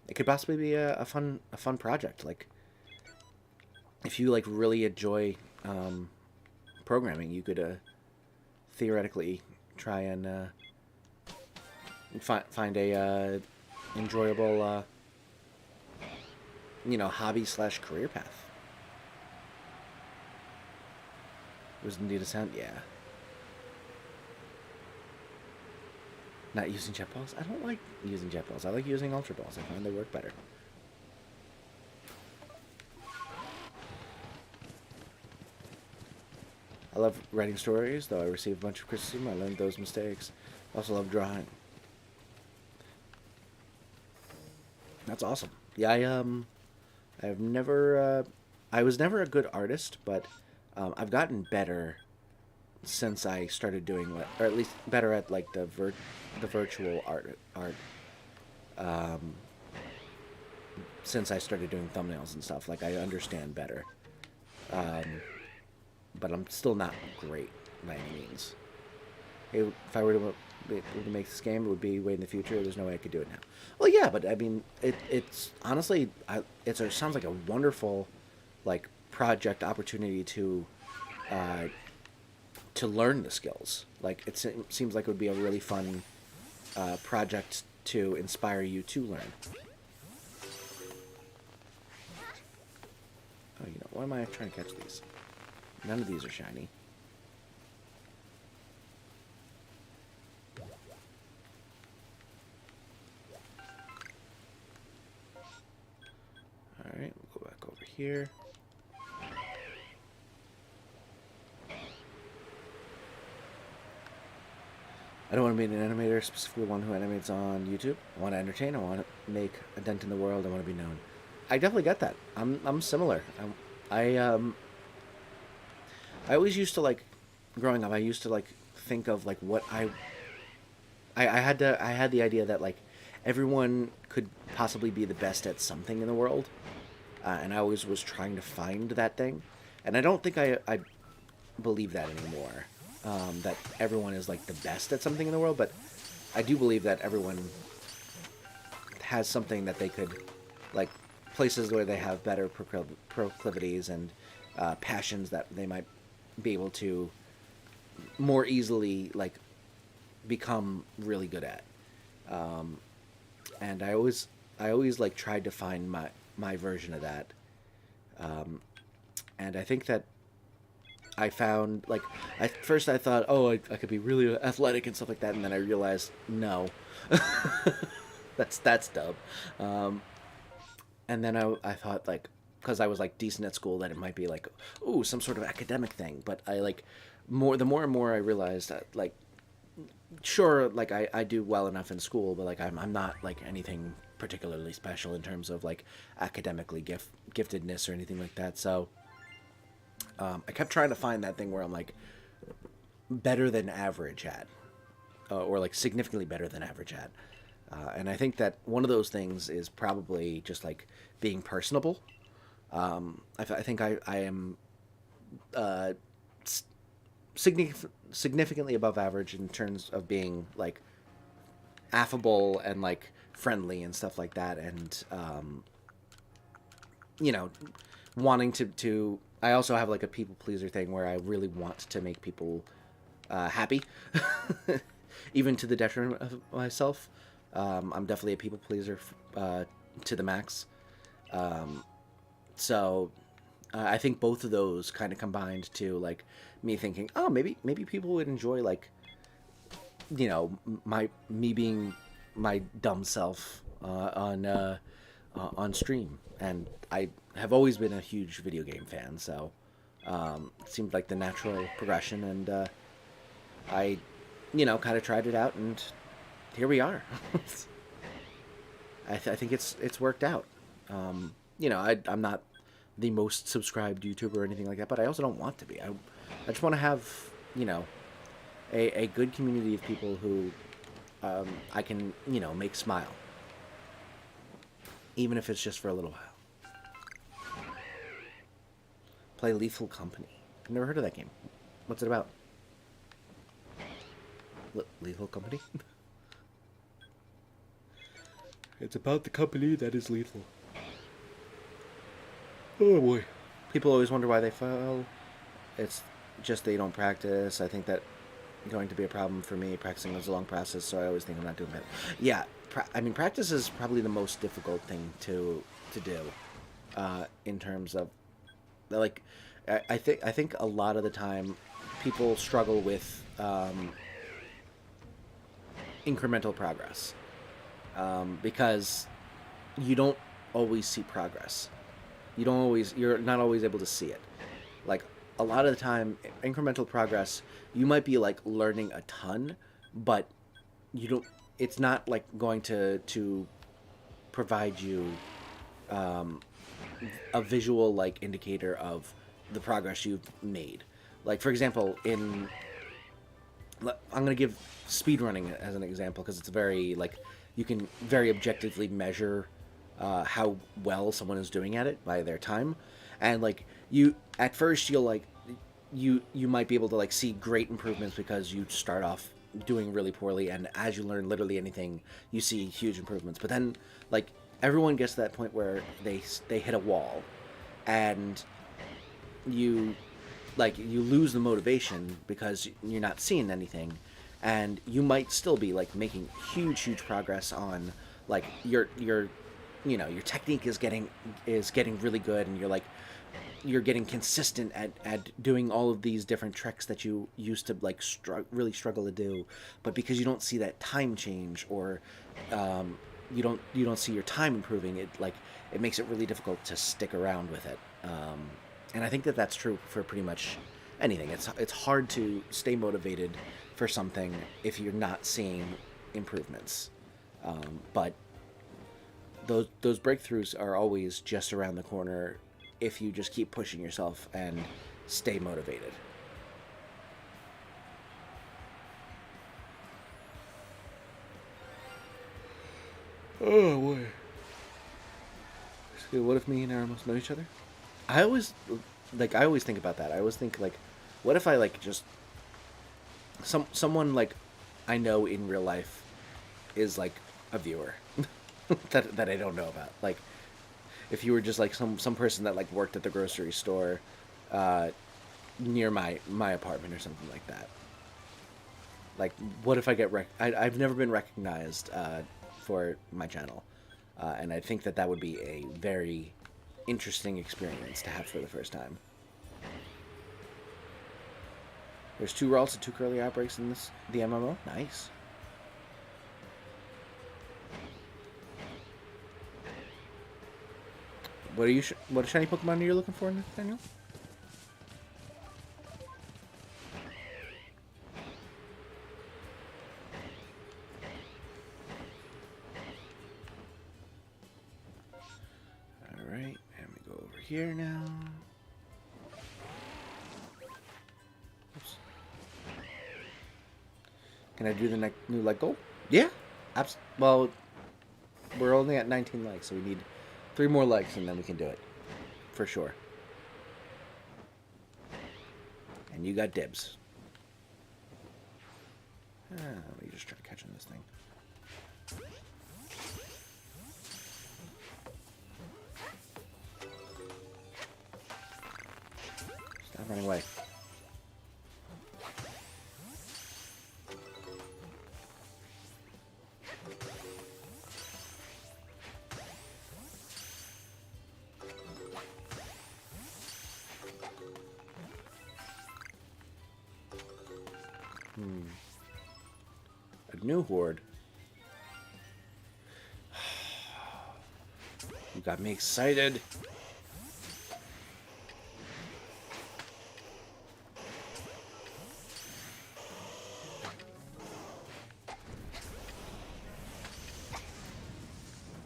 It could possibly be a fun project. Like, if you like really enjoy programming, you could theoretically try and find a enjoyable you know, hobby/career path. Was indeed a sound, yeah. Not using jet balls? I don't like using jet balls. I like using ultra balls. I find they work better. I love writing stories, though I receive a bunch of criticism. I learned those mistakes. I also love drawing. That's awesome. Yeah, I've never, I was never a good artist, but I've gotten better since I started doing, or at least better at like the virtual art. Since I started doing thumbnails and stuff, like I understand better. But I'm still not great by any means. If I were to be able to make this game, it would be way in the future. There's no way I could do it now. Well, yeah, but I mean, it's honestly, it sounds like a wonderful, like, project opportunity to learn the skills. Like, it seems like it would be a really fun project to inspire you to learn. Oh, you know, why am I trying to catch these? None of these are shiny. Alright, we'll go back over here. I don't want to be an animator, specifically one who animates on YouTube. I want to entertain. I want to make a dent in the world. I want to be known. I definitely get that. I'm similar. I always used to, like, growing up, I used to, like, think of, like, what I had the idea that, like, everyone could possibly be the best at something in the world, and I always was trying to find that thing, and I don't think I believe that anymore, that everyone is, like, the best at something in the world, but I do believe that everyone has something that they could, like, places where they have better proclivities and passions that they might be able to more easily, like, become really good at. And I always like tried to find my version of that. And I think that I found, like, at first I thought, oh, I could be really athletic and stuff like that, and then I realized, no. that's dumb. And then I thought, like, because I was, like, decent at school, that it might be, like, ooh, some sort of academic thing. But I the more and more I realized that, like, sure, like I do well enough in school, but like I'm not like anything particularly special in terms of like academically giftedness or anything like that. So I kept trying to find that thing where I'm like better than average at, or like significantly better than average at. And I think that one of those things is probably just like being personable. I think I am uh, significantly above average in terms of being like affable and like friendly and stuff like that, and you know, wanting to. I also have like a people pleaser thing where I really want to make people happy, even to the detriment of myself. I'm definitely a people pleaser to the max. So I think both of those kind of combined to like me thinking, oh, maybe people would enjoy like, you know, me being my dumb self on stream, and I have always been a huge video game fan, so it seemed like the natural progression, and I, you know, kind of tried it out, and here we are. I think it's worked out. You know, I'm not the most subscribed YouTuber or anything like that, but I also don't want to be. I just want to have, you know, a good community of people who I can, you know, make smile, even if it's just for a little while. Play Lethal Company. I've never heard of that game. What's it about? Lethal Company? It's about the company that is lethal. Oh boy. People always wonder why they fail. It's just they don't practice. I think that going to be a problem for me. Practicing is a long process, so I always think I'm not doing that. Yeah, I mean, practice is probably the most difficult thing to do in terms of like. I think a lot of the time people struggle with incremental progress because you don't always see progress. You're not always able to see it. Like a lot of the time, incremental progress, you might be like learning a ton, but you don't. It's not like going to provide you a visual like indicator of the progress you've made. Like for example, I'm gonna give speedrunning as an example because it's very like you can very objectively measure how well someone is doing at it by their time, and like you at first you'll like you might be able to like see great improvements because you start off doing really poorly, and as you learn literally anything you see huge improvements, but then like everyone gets to that point where they hit a wall, and you lose the motivation because you're not seeing anything, and you might still be like making huge progress on like your you know your technique is getting really good, and you're getting consistent at doing all of these different tricks that you used to like really struggle to do, but because you don't see that time change, or you don't see your time improving, it makes it really difficult to stick around with it. And I think that that's true for pretty much anything. It's hard to stay motivated for something if you're not seeing improvements. But those breakthroughs are always just around the corner if you just keep pushing yourself and stay motivated. Oh boy. So what if me and Aramis know each other? I always think about that. I always think like, what if I like just someone like I know in real life is like a viewer that I don't know about. Like if you were just like some person that like worked at the grocery store near my apartment or something like that. Like what if I get I've never been recognized for my channel, and I think that would be a very interesting experience to have for the first time. There's 2 Ralts and 2 Curly Outbreaks in the MMO. Nice. What shiny Pokemon are you looking for, Nathaniel? here now. Oops. Can I do the new like goal? Yeah. Well, we're only at 19 likes, so we need 3 more likes, and then we can do it. For sure. And you got dibs. Let me just try catching this thing. Stop running away. A new horde. You got me excited.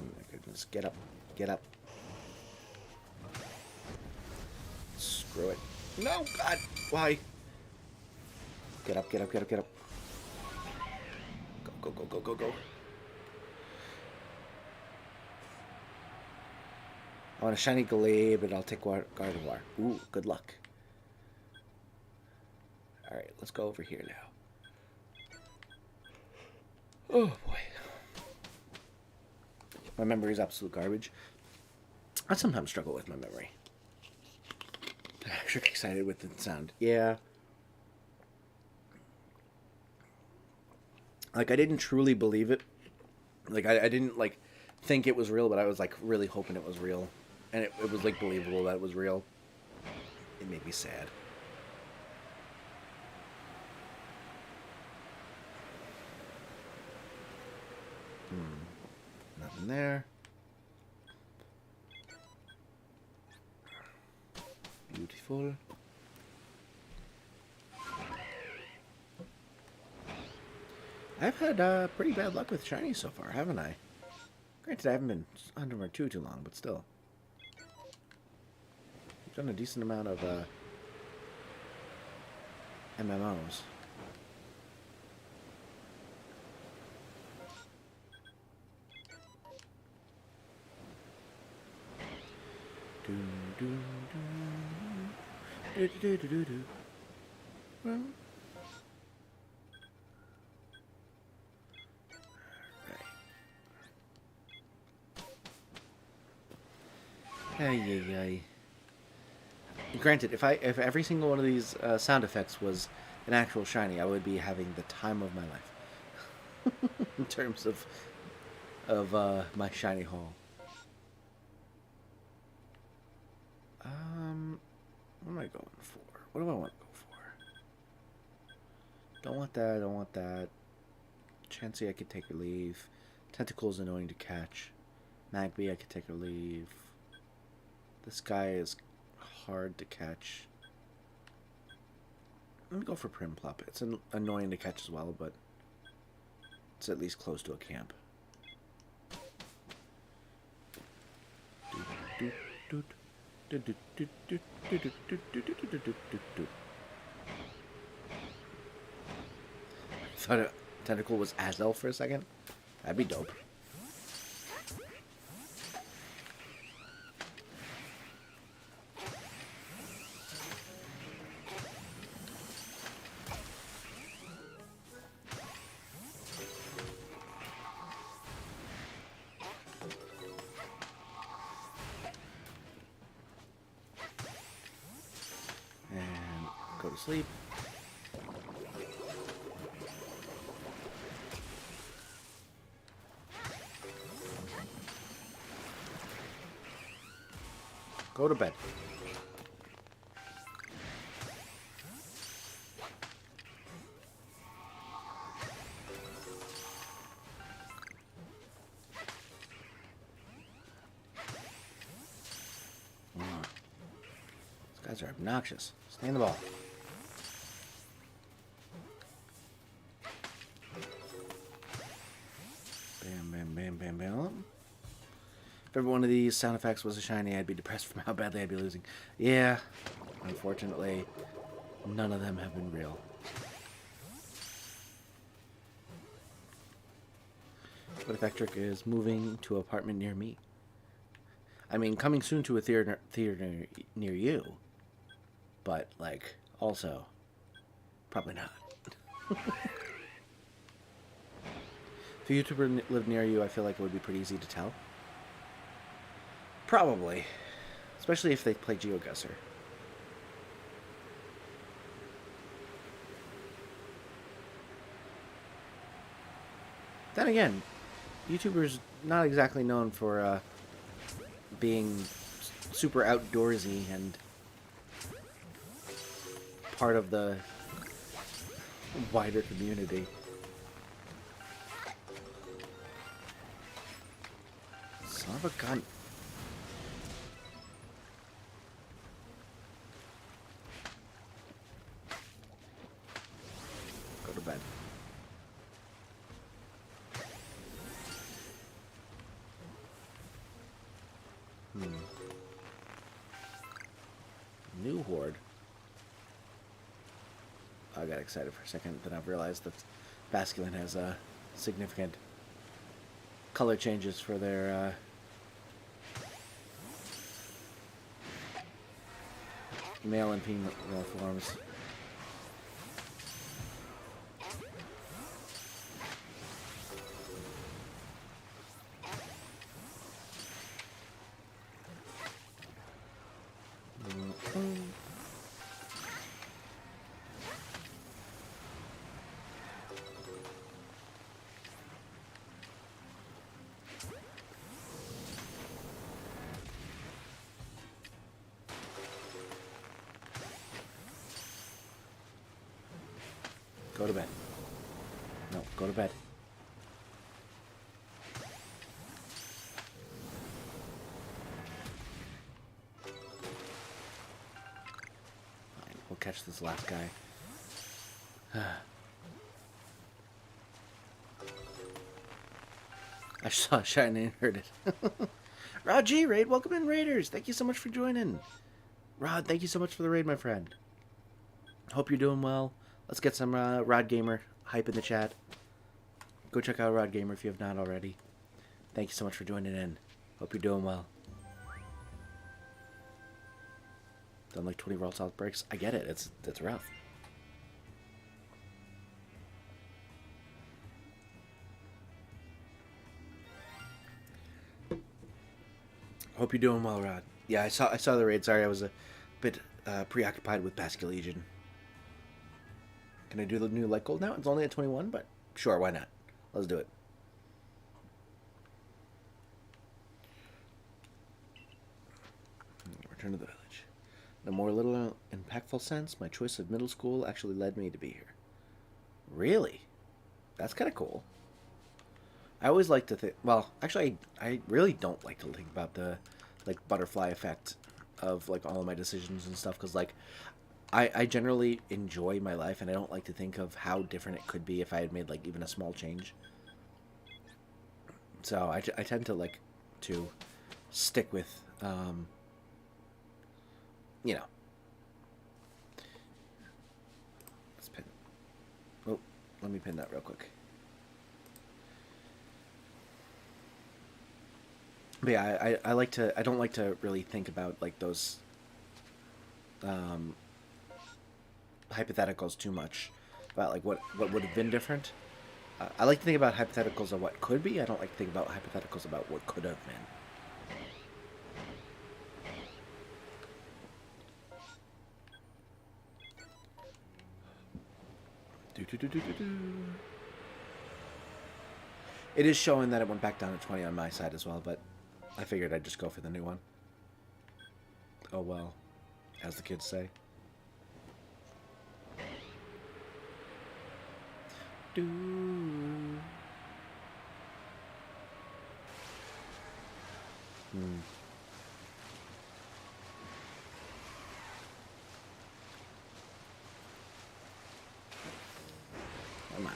Oh my goodness, get up. Get up. Screw it. No, God, why? Get up, get up, get up, get up. Go, go, go, go, go. I want a shiny Glaive, but I'll take Gardevoir. Ooh, good luck. Alright, let's go over here now. Oh, boy. My memory is absolute garbage. I sometimes struggle with my memory. I'm actually excited with the sound. Yeah. Like, I didn't truly believe it. Like, I didn't, like, think it was real, but I was, like, really hoping it was real. And it was, like, believable that it was real. It made me sad. Nothing there. Beautiful. I've had pretty bad luck with shinies so far, haven't I? Granted, I haven't been under my too long, but still. I've done a decent amount of MMOs. Well, ay. Granted, if every single one of these sound effects was an actual shiny, I would be having the time of my life. In terms of my shiny haul. What am I going for? What do I want to go for? Don't want that, don't want that. Chansey, I could take or leave. Tentacle's annoying to catch. Magby, I could take or leave. This guy is hard to catch. Let me go for Primplop. It's annoying to catch as well, but it's at least close to a camp. Thought a tentacle was Azel for a second. That'd be dope. And go to sleep. Go to bed. These guys are obnoxious. Stay in the ball. Bam, bam, bam, bam, bam. If every one of these sound effects was a shiny, I'd be depressed from how badly I'd be losing. Yeah, unfortunately, none of them have been real. What if Ectric is moving to an apartment near me? I mean, coming soon to a theater near you. But, like, also, probably not. If a YouTuber lived near you, I feel like it would be pretty easy to tell. Probably. Especially if they play GeoGuessr. Then again, YouTubers not exactly known for being super outdoorsy and part of the wider community. Son of a gun. Go to bed. New horde. I got excited for a second, then I've realized that Basculin has significant color changes for their male and female forms. Go to bed. No, go to bed. Fine, we'll catch this last guy. I saw a shiny and heard it. Rod G, Raid, welcome in, Raiders. Thank you so much for joining. Rod, thank you so much for the raid, my friend. Hope you're doing well. Let's get some Rod Gamer hype in the chat. Go check out Rod Gamer if you have not already. Thank you so much for joining in. Hope you're doing well. Done like 20 roll south breaks. I get it. It's rough. Hope you're doing well, Rod. Yeah, I saw the raid. Sorry, I was a bit preoccupied with Basque Legion. Can I do the new light gold now? It's only at 21, but sure, why not? Let's do it. Return to the village. In a more little impactful sense, my choice of middle school actually led me to be here. Really? That's kind of cool. I always like to think... Well, actually, I really don't like to think about the, like, butterfly effect of, like, all of my decisions and stuff, because, like... I generally enjoy my life, and I don't like to think of how different it could be if I had made, like, even a small change. So I tend to, like, to stick with, you know. Let's pin. Oh, let me pin that real quick. But yeah, I like to... I don't like to really think about, like, those... hypotheticals too much about like what would have been different. I like to think about hypotheticals of what could be. I don't like to think about hypotheticals about what could have been. It is showing that it went back down to 20 on my side as well, but I figured I'd just go for the new one. Oh well, as the kids say. Do. Come on.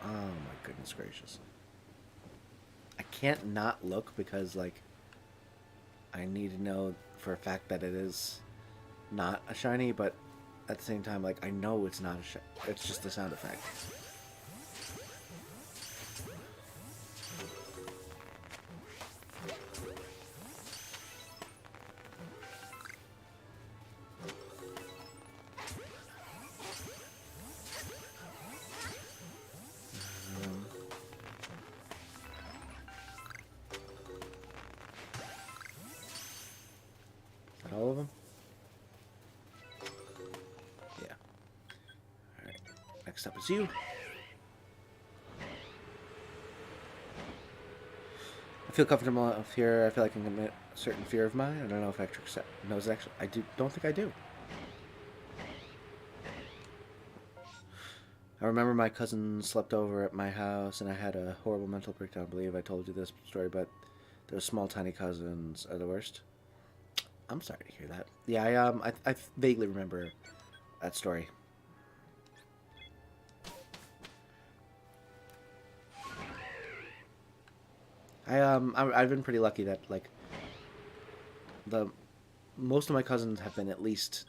Oh my goodness gracious. can't not look because like I need to know for a fact that it is not a shiny, but at the same time, like I know it's not a shiny. It's just the sound effect. All of them? Yeah. Alright. Next up is you. I feel comfortable enough here. I feel like I can commit a certain fear of mine. I don't know if Ectric knows it actually. Don't think I do. I remember my cousin slept over at my house and I had a horrible mental breakdown. I believe I told you this story, but those small tiny cousins are the worst. I'm sorry to hear that. Yeah, I vaguely remember that story. I've been pretty lucky that like most of my cousins have been at least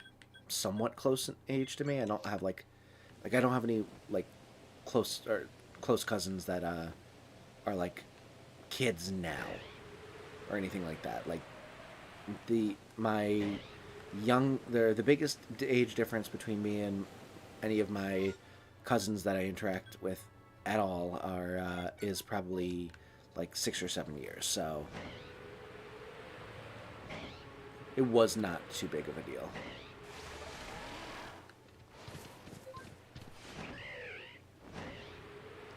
somewhat close in age to me. I don't have like I don't have any like close cousins that are like kids now or anything like that. Like the biggest age difference between me and any of my cousins that I interact with at all is probably like 6 or 7 years. So it was not too big of a deal.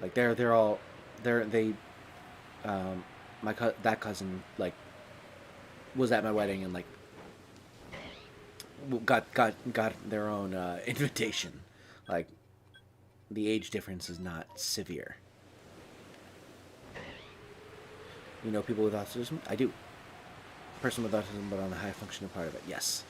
Like that cousin like was at my wedding and like got their own invitation. Like the age difference is not severe. You know people with autism? I do. Person with autism, but on the high functioning part of it, yes.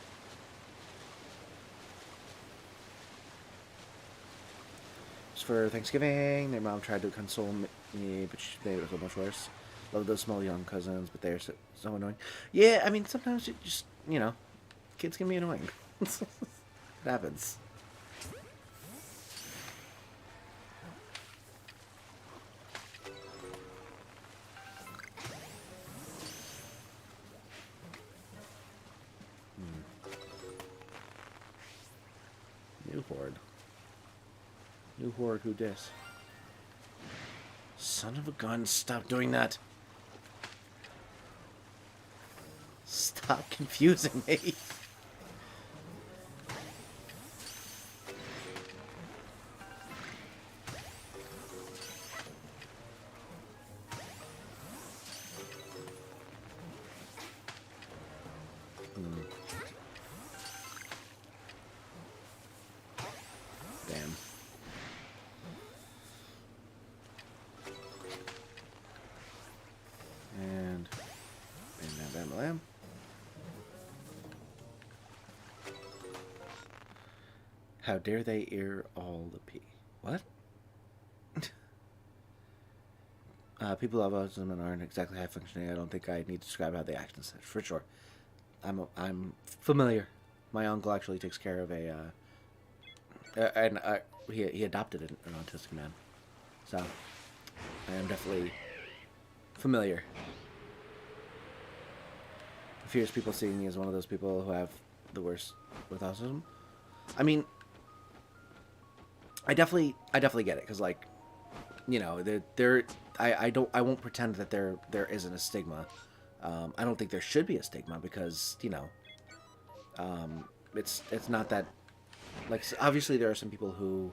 Just for Thanksgiving, their mom tried to console me, but she made it so much worse. Love those small young cousins, but they're so annoying. Yeah, I mean, sometimes it just, kids can be annoying. It happens. New horde. New horde, who dis? Son of a gun, stop doing that. Stop confusing me. Damn. And bam, bam, bam, bam. How dare they ear all the pee? What? People have autism and aren't exactly high functioning. I don't think I need to describe how they act and such. For sure, I'm familiar. My uncle actually takes care of he adopted an autistic man, so I am definitely familiar. Fears people seeing me as one of those people who have the worst with autism. I mean, I definitely get it because like, I won't pretend that there isn't a stigma. I don't think there should be a stigma because it's not that like obviously there are some people who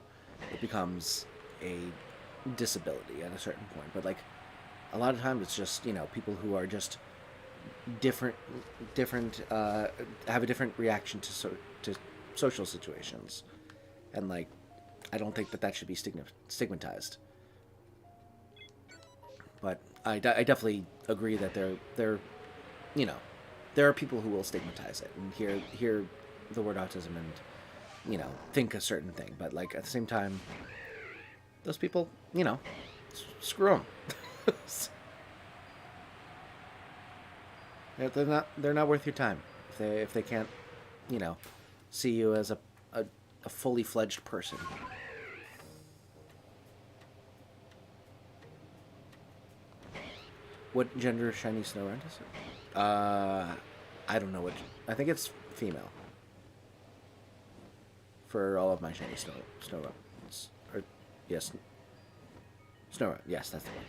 it becomes a disability at a certain point, but like a lot of times it's just people who are just different have a different reaction to social situations, and like I don't think that should be stigmatized. But I definitely agree that there are people who will stigmatize it and hear the word autism and think a certain thing, but like at the same time those people screw them. They're not worth your time if they can't, you know, see you as a fully fledged person. What gender shiny Snorunt is it? I don't know what. I think it's female. For all of my shiny Snorunt. Or yes, Snorunt. Yes, that's the one.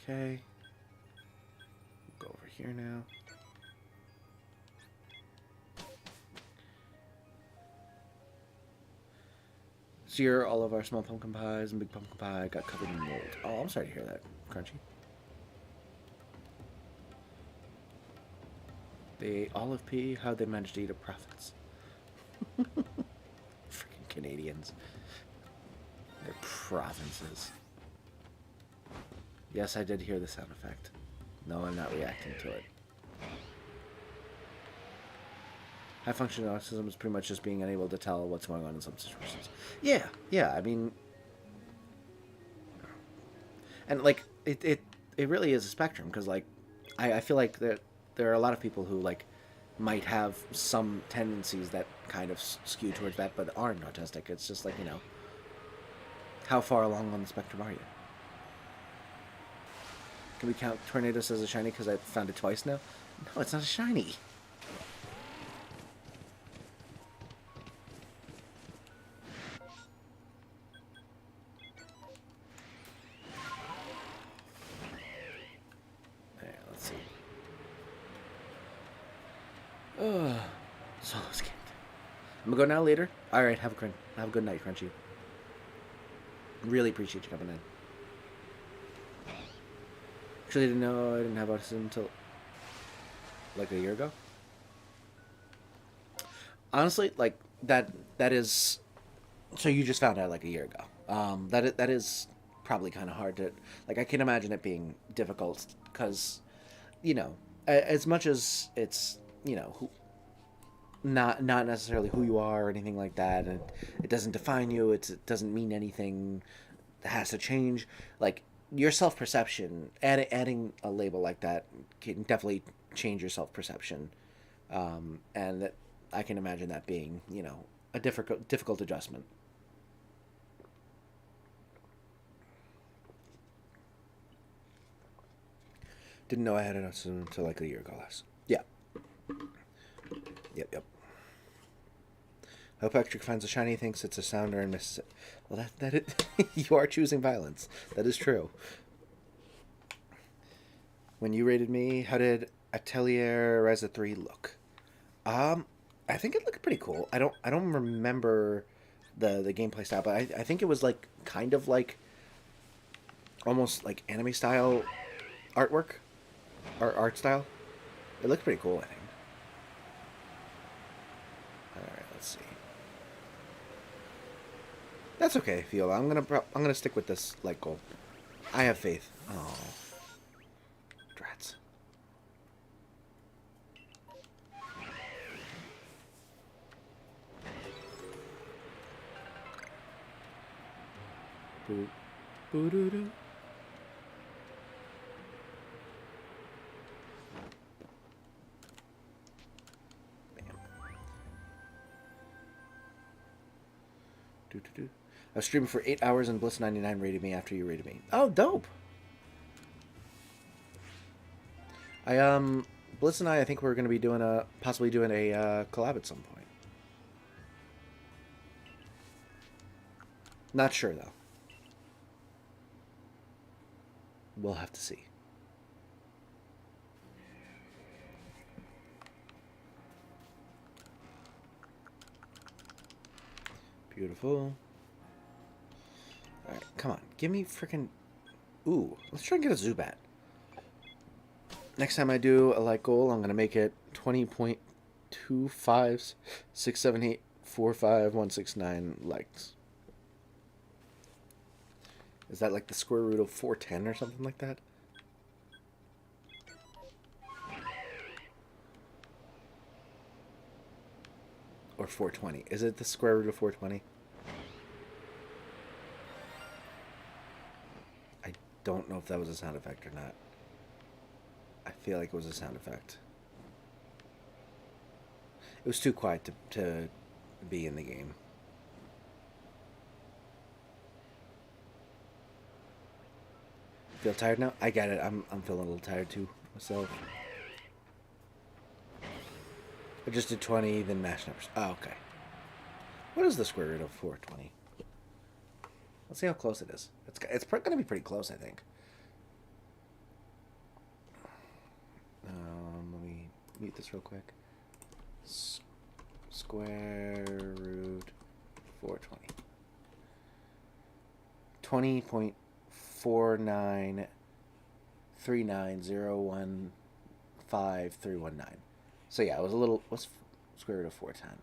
Okay. Go over here now. So here, all of our small pumpkin pies and big pumpkin pie got covered in mold. Oh, I'm sorry to hear that, Crunchy. They ate olive pea. How'd they manage to eat at profits? Freaking Canadians. Their provinces. Yes, I did hear the sound effect. No, I'm not reacting to it. High functioning autism is pretty much just being unable to tell what's going on in some situations. Yeah, I mean... And, like, it really is a spectrum, because, like, I feel like there are a lot of people who, like, might have some tendencies that kind of skew towards that, but aren't autistic. It's just like, you know, how far along on the spectrum are you? Can we count Tornadoes as a shiny because I found it twice now? No, it's not a shiny. Alright, let's see. Oh, solo skipped. I'm gonna go now later. Alright, have a good night, Crunchy. Really appreciate you coming in. Actually, I didn't know I didn't have autism until like a year ago. Honestly, like that is so you just found out like a year ago. That is probably kind of hard to like. I can imagine it being difficult because, you know, as much as it's, you know, not necessarily who you are or anything like that, and it doesn't define you. It doesn't mean anything that has to change. Like your self perception, adding a label like that can definitely change your self perception, and that I can imagine that being, you know, a difficult adjustment. Didn't know I had it until like a year ago last. Yeah. Yep. Hope Ectric finds a shiny, thinks it's a sounder, and misses it. Well, that it, you are choosing violence. That is true. When you rated me, how did Atelier Reza 3 look? I think it looked pretty cool. I don't remember the gameplay style, but I think it was like kind of like almost like anime style artwork or art style. It looked pretty cool, I think. All right, let's see. That's okay, Viola. I'm gonna stick with this light goal. I have faith. Oh, drats. Boo, boo doo doo. I was streaming for 8 hours and Bliss99 rated me after you rated me. Oh, dope. Bliss and I think we're going to be possibly doing a collab at some point. Not sure though. We'll have to see. Beautiful. Alright, come on. Give me freaking... Ooh, let's try and get a Zubat. Next time I do a light goal, I'm going to make it 20.2567845 likes. Is that like the square root of 410 or something like that? Or 420. Is it the square root of 420? I don't know if that was a sound effect or not. I feel like it was a sound effect. It was too quiet to be in the game. Feel tired now? I get it. I'm feeling a little tired too myself. I just did 20, then mashed numbers. Oh, okay. What is the square root of 420? Let's see how close it is. It's going to be pretty close, I think. Let me mute this real quick. Square root 420. 20.4939015,319. So yeah, it was a little. What's square root of 410?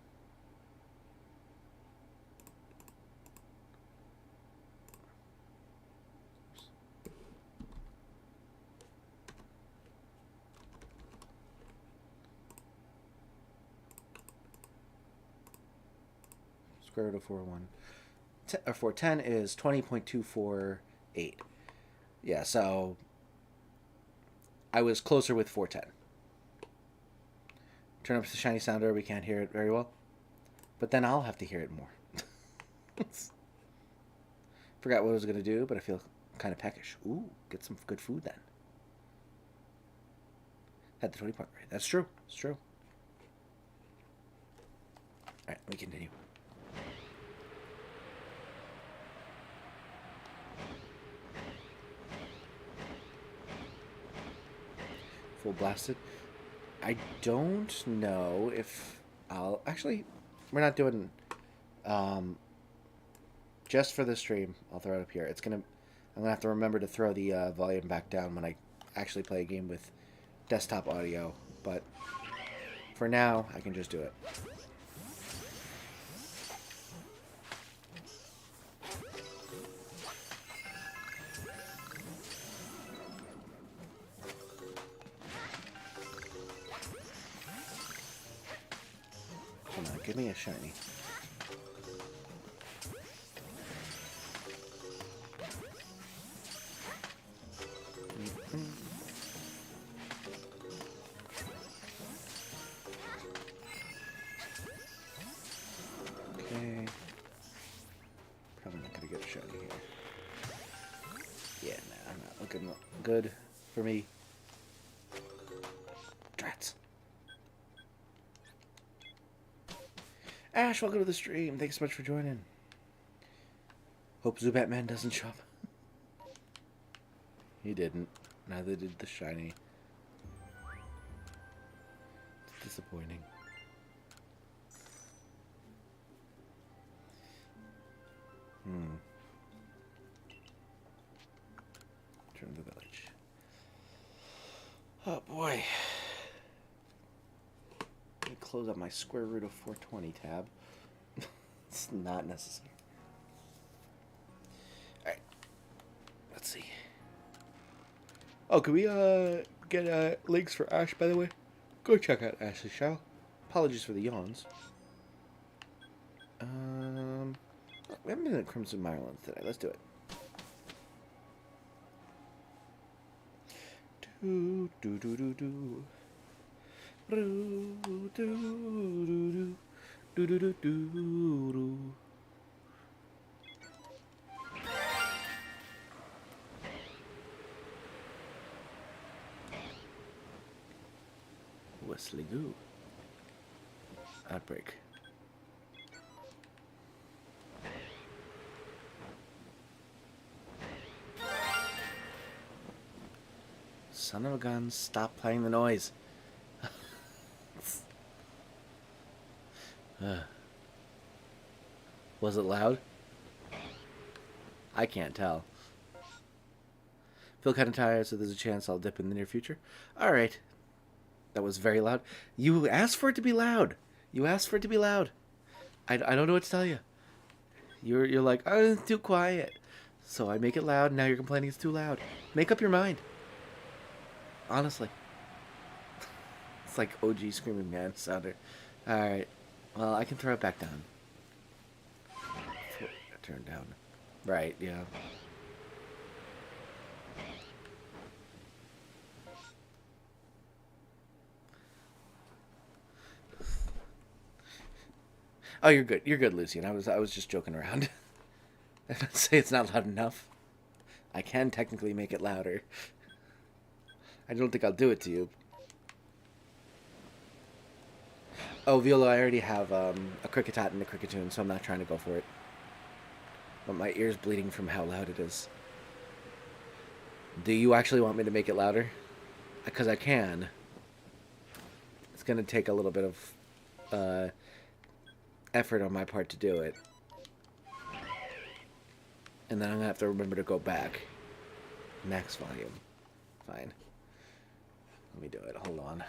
Square root of 410 is 20.248. Yeah, so I was closer with 410. Turn up the shiny sounder. We can't hear it very well, but then I'll have to hear it more. Forgot what I was gonna do, but I feel kind of peckish. Ooh, get some good food then. Had the 20 part right. That's true. It's true. All right, let me continue. Full blasted. I don't know if I'll actually. We're not doing just for the stream. I'll throw it up here. I'm gonna have to remember to throw the volume back down when I actually play a game with desktop audio. But for now, I can just do it. Come on, give me a shiny. Okay. Probably not gonna get a shiny here. Yeah, nah, I'm not looking good for me. Drats. Ash, welcome to the stream. Thanks so much for joining. Hope Zubatman doesn't show up. He didn't. Neither did the shiny. It's disappointing. Turn to the village. Oh boy. Let me close up my square root of 420 tab. It's not necessary. Alright. Let's see. Oh, can we get links for Ash, by the way? Go check out Ash's channel. Apologies for the yawns. We haven't been in Crimson Mirelands today. Let's do it. Do do do do do. Do do do do do do do. Wesley Goo. Outbreak. Son of a gun, stop playing the noise. Was it loud? I can't tell. Feel kind of tired, so there's a chance I'll dip in the near future. Alright. That was very loud. You asked for it to be loud. You asked for it to be loud. I don't know what to tell you. You're like, oh, it's too quiet. So I make it loud, and now you're complaining it's too loud. Make up your mind. Honestly. It's like OG Screaming Man sounder. Alright. Well, I can throw it back down. Turn down. Right, yeah. Oh, you're good. You're good, Lucian. I was just joking around. Say it's not loud enough. I can technically make it louder. I don't think I'll do it to you. Oh, Viola, I already have a Cricketot and a Cricketune, so I'm not trying to go for it. But my ear's bleeding from how loud it is. Do you actually want me to make it louder? Because I can. It's going to take a little bit of effort on my part to do it. And then I'm going to have to remember to go back. Max volume. Fine. Let me do it. Hold on.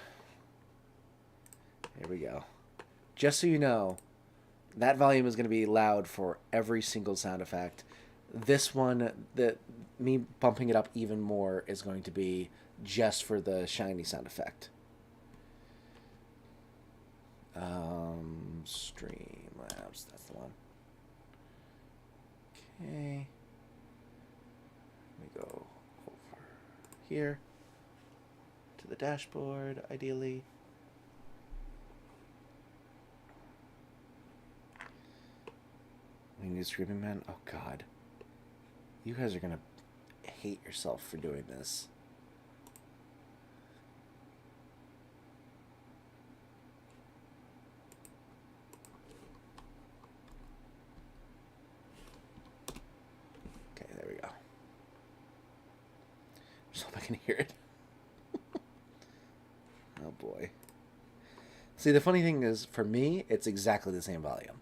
Here we go. Just so you know, that volume is going to be loud for every single sound effect. This one, me bumping it up even more is going to be just for the shiny sound effect. Streamlabs, that's the one. Okay. Let me go over here to the dashboard, ideally. We need Screaming Man? Oh, God. You guys are gonna hate yourself for doing this. Okay, there we go. Just hope I can hear it. Oh, boy. See, the funny thing is, for me, it's exactly the same volume.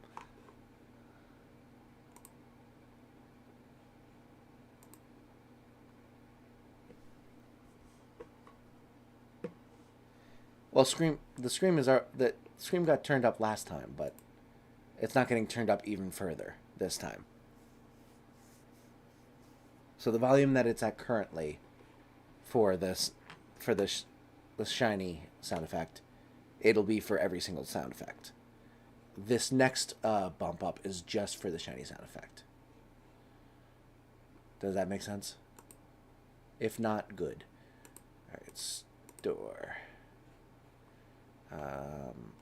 Well, the scream got turned up last time, but it's not getting turned up even further this time. So the volume that it's at currently for the shiny sound effect, it'll be for every single sound effect. This next bump up is just for the shiny sound effect. Does that make sense? If not, good. All right, store.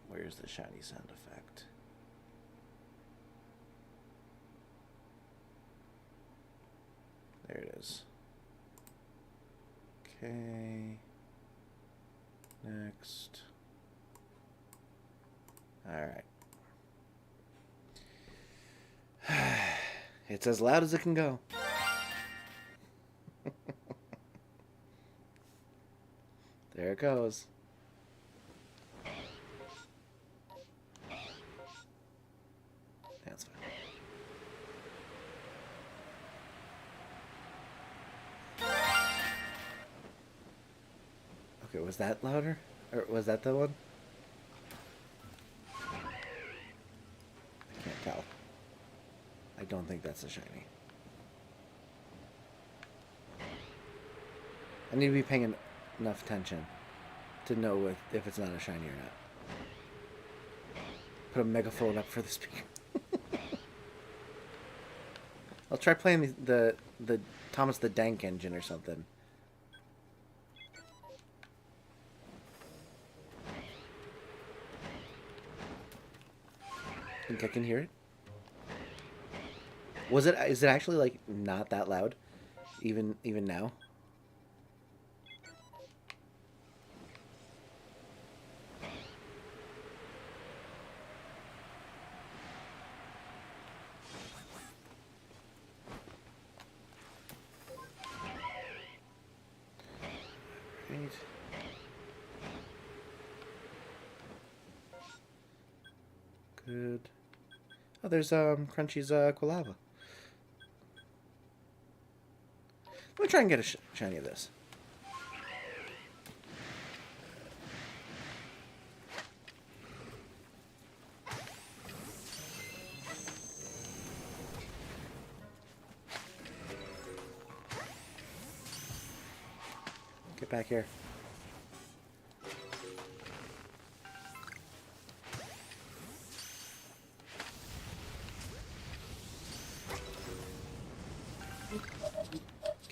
Where's the shiny sound effect? There it is. Okay. Next. All right. It's as loud as it can go. There it goes. That's fine. Okay, was that louder? Or was that the one? I can't tell. I don't think that's a shiny. I need to be paying enough attention to know if it's not a shiny or not. Put a megaphone up for the speaker. I'll try playing the Thomas the Dank engine or something. Think I can hear it? Is it actually like not that loud? Even now? Right. Good. Oh, there's Crunchy's Quilava. Let me try and get a shiny of this. Get back here.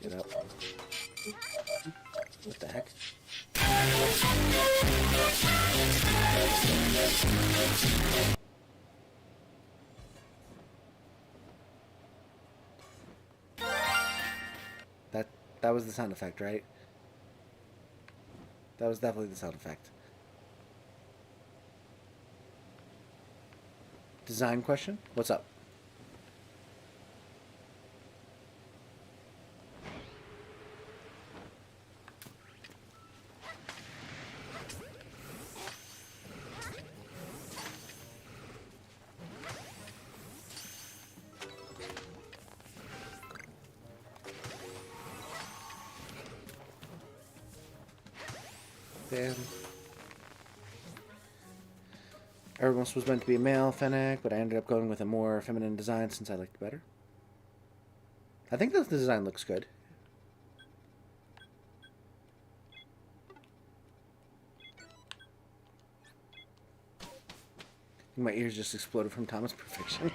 Get up. What the heck? That that was the sound effect, right? That was definitely the sound effect. Design question? What's up? Damn. Everyone was meant to be a male Fennec, but I ended up going with a more feminine design since I liked it better. I think the design looks good. My ears just exploded from Thomas Perfection.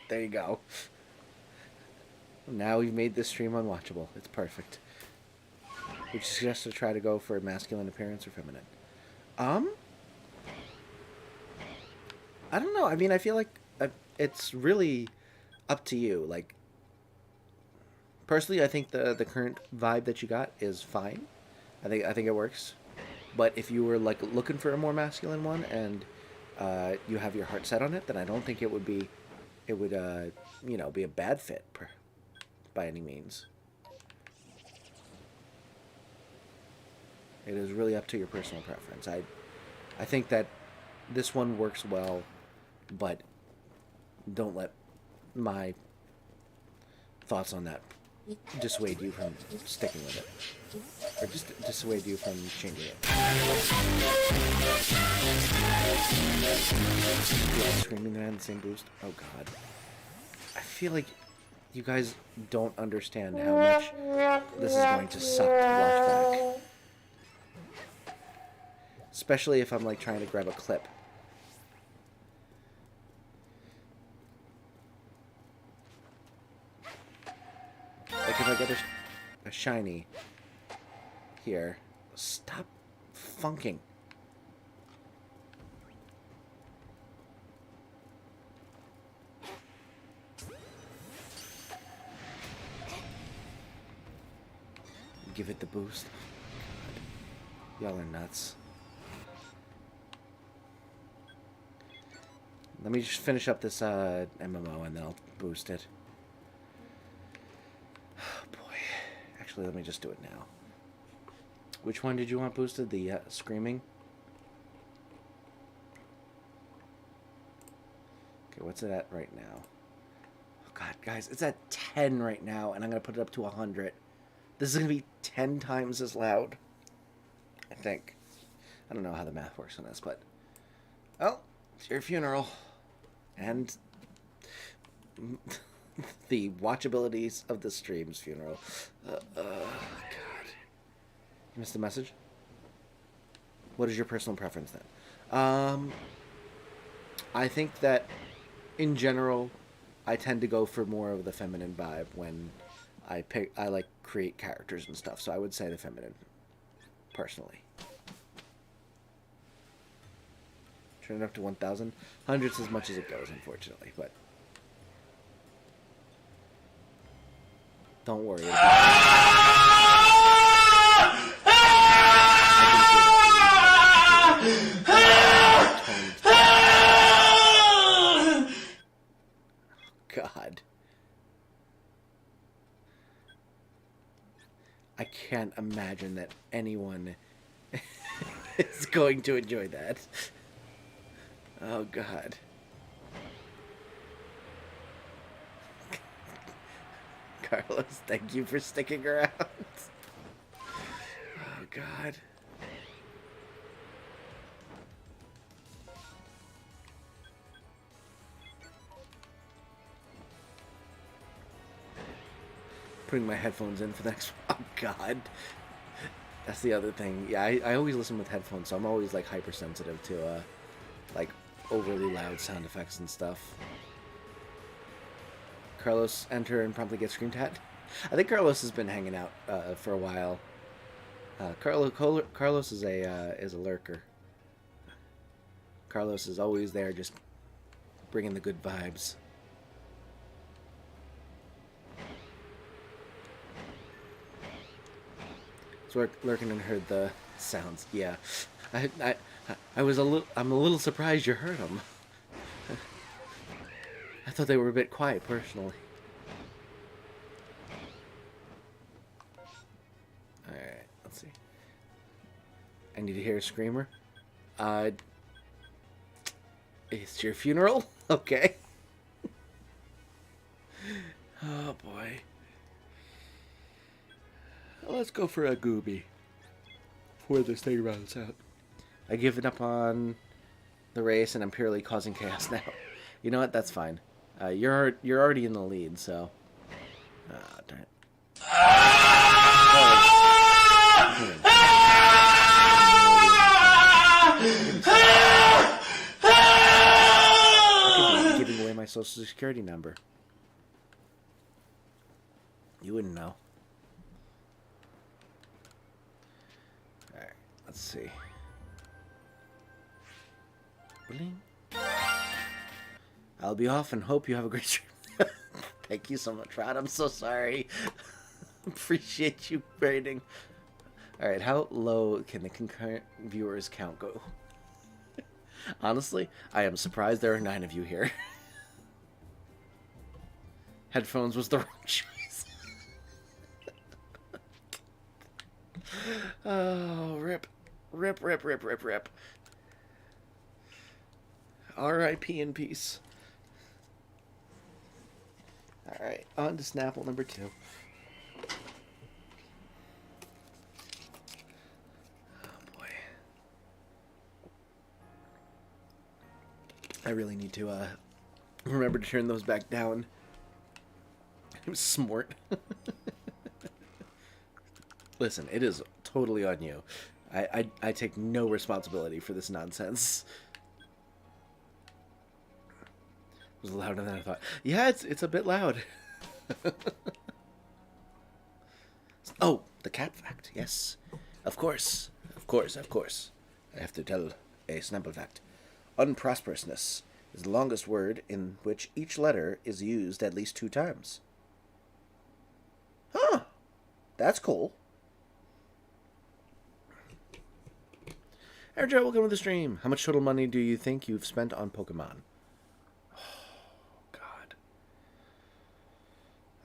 There you go. Now we've made this stream unwatchable. It's perfect. Would you suggest to try to go for a masculine appearance or feminine? I don't know. I mean, I feel like it's really up to you. Like, personally, I think the current vibe that you got is fine. I think it works. But if you were like looking for a more masculine one and you have your heart set on it, then I don't think it would be be a bad fit by any means. It is really up to your personal preference. I think that this one works well, but don't let my thoughts on that dissuade you from sticking with it. Or just dissuade you from changing it. Yeah, screaming that in the same boost. Oh god. I feel like you guys don't understand how much this is going to suck to watch back. Especially if I'm like trying to grab a clip. Like if I get a shiny here, stop funking. Give it the boost. Y'all are nuts. Let me just finish up this MMO and then I'll boost it. Oh boy. Actually, let me just do it now. Which one did you want boosted? The screaming? Okay, what's it at right now? Oh god, guys, it's at 10 right now, and I'm going to put it up to 100. This is going to be 10 times as loud. I think. I don't know how the math works on this, but... Oh, it's your funeral. And the watchabilities of the stream's funeral. God. You missed the message? What is your personal preference then? I think that in general, I tend to go for more of the feminine vibe when I like create characters and stuff. So I would say the feminine, personally. Turn it up to 1,000. Hundreds as much as it goes, unfortunately, but don't worry. God. I can't imagine that anyone is going to enjoy that. Oh, God. Carlos, thank you for sticking around. Oh, God. Putting my headphones in for the next one. Oh, God. That's the other thing. Yeah, I always listen with headphones, so I'm always, like, hypersensitive to, like, overly loud sound effects and stuff. Carlos enter and promptly get screamed at. I think Carlos has been hanging out for a while. Carlos is a lurker. Carlos is always there, just bringing the good vibes. lurking and heard the sounds. Yeah, I was I'm a little surprised you heard them. I thought they were a bit quiet, personally. Alright, let's see. I need to hear a screamer. It's your funeral? Okay. Oh, boy. Let's go for a Gooby before this thing runs out. I've given up on the race, and I'm purely causing chaos now. You know what? That's fine. You're already in the lead, so... darn it. I could be giving away my social security number. You wouldn't know. Alright, let's see. Bling. I'll be off and hope you have a great stream. Thank you so much, Rod. I'm so sorry. Appreciate you rating. Alright, how low can the concurrent viewers count go? Honestly, I am surprised there are 9 of you here. Headphones was the wrong choice. Oh, rip. Rip, rip, rip, rip, rip. R.I.P. in peace. Alright, on to Snapple number 2. Oh boy. I really need to remember to turn those back down. I'm smart. Listen, it is totally on you. I take no responsibility for this nonsense. It was louder than I thought. Yeah, it's a bit loud. Oh, the cat fact. Yes. Of course. Of course, of course. I have to tell a Snapple fact. Unprosperousness is the longest word in which each letter is used at least 2 times. Huh. That's cool. Joe, welcome to the stream. How much total money do you think you've spent on Pokemon?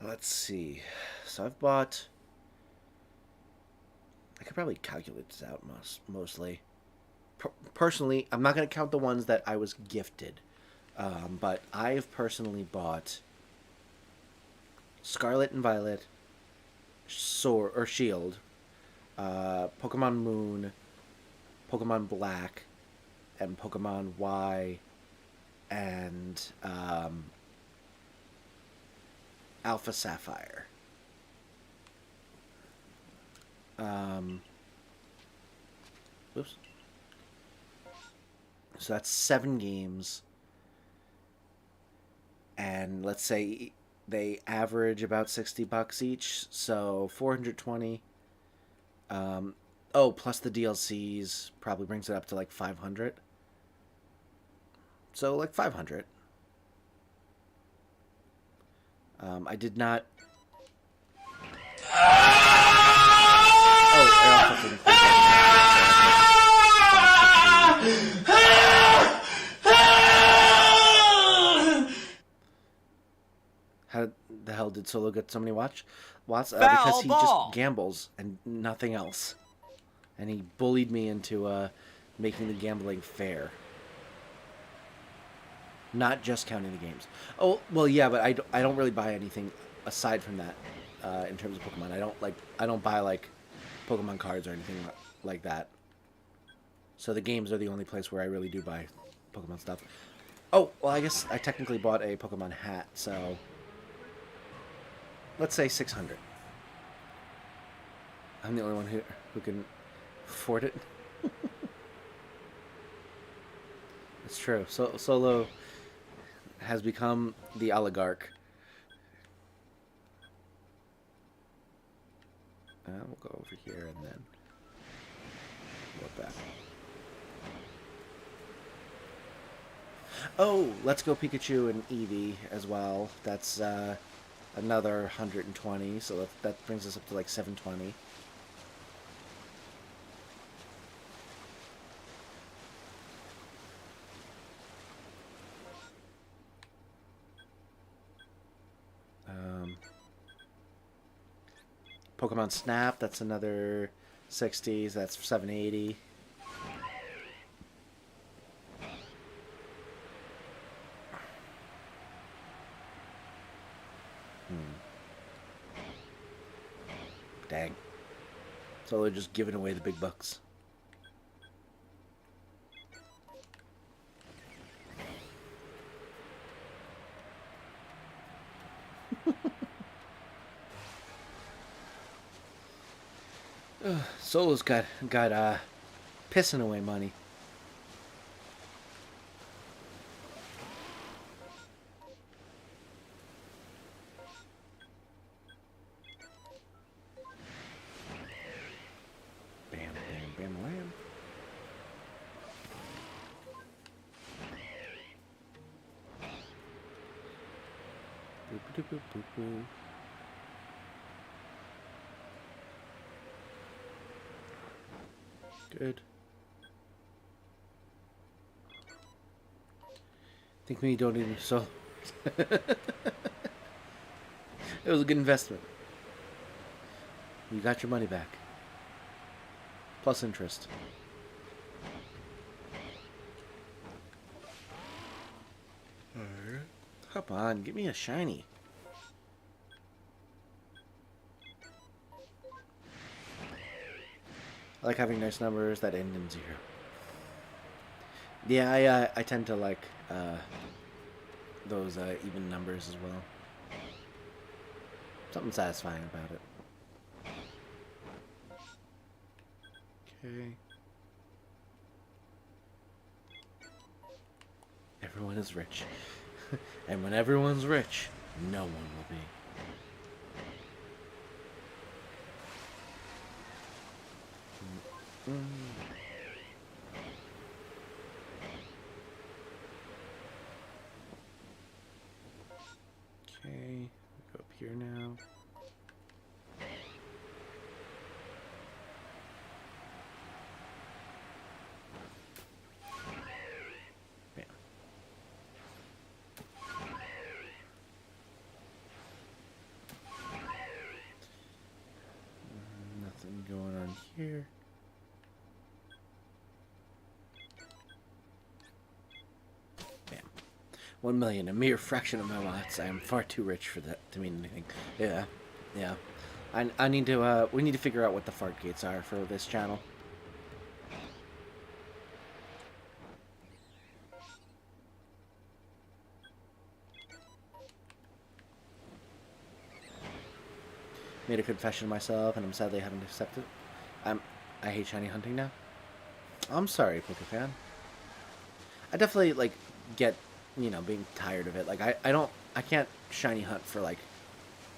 Let's see. So I've bought... I could probably calculate this out mostly. Personally, I'm not going to count the ones that I was gifted. But I've personally bought Scarlet and Violet, Sword or Shield, Pokemon Moon, Pokemon Black, and Pokemon Y, and Alpha Sapphire. Oops. So that's 7 games. And let's say they average about $60 each, so 420. Oh, plus the DLCs probably brings it up to like 500. So like 500. I did not... Oh, I also didn't think How the hell did Solo get so many watts? Because he just gambles and nothing else. And he bullied me into making the gambling fair. Not just counting the games. Oh, well, yeah, but I don't really buy anything aside from that in terms of Pokemon. I don't buy like Pokemon cards or anything like that. So the games are the only place where I really do buy Pokemon stuff. Oh, well, I guess I technically bought a Pokemon hat, so let's say 600. I'm the only one who can afford it. It's true. So Solo has become the oligarch. We'll go over here and then go back. Oh, let's go Pikachu and Eevee as well. That's another 120, so that brings us up to like 720. Pokemon Snap, that's another 60, so that's 780. Dang. So they're just giving away the big bucks. Solo's got pissing away money. Bam, bam, bam, wham. Boop, boop, boop, boop, boop. Good. Think me don't even so. It was a good investment. You got your money back. Plus interest. Alright. Come on, give me a shiny. I like having nice numbers that end in 0. Yeah, I tend to like those even numbers as well. Something satisfying about it. Okay. Everyone is rich. And when everyone's rich, no one will be. Okay, go up here now. Bam. Nothing going on here. Bam. 1 million, a mere fraction of my lots. I am far too rich for that to mean anything. Yeah, yeah. I need to, we need to figure out what the fart gates are for this channel. Made a confession myself, and I'm sad they haven't accepted. I hate shiny hunting now. I'm sorry, Pokefan. I definitely like get, you know, being tired of it. Like I can't shiny hunt for like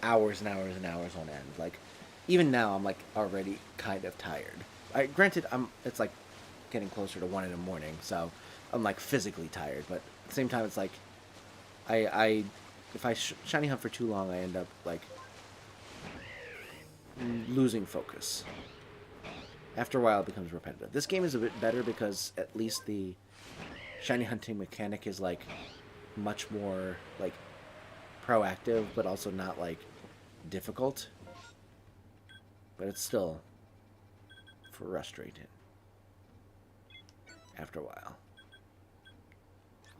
hours and hours and hours on end. Like even now, I'm like already kind of tired. Granted, it's like getting closer to 1 in the morning, so I'm like physically tired. But at the same time, it's like if I shiny hunt for too long, I end up like losing focus. After a while, it becomes repetitive. This game is a bit better because at least the shiny hunting mechanic is like much more like proactive, but also not like difficult. But it's still frustrating after a while.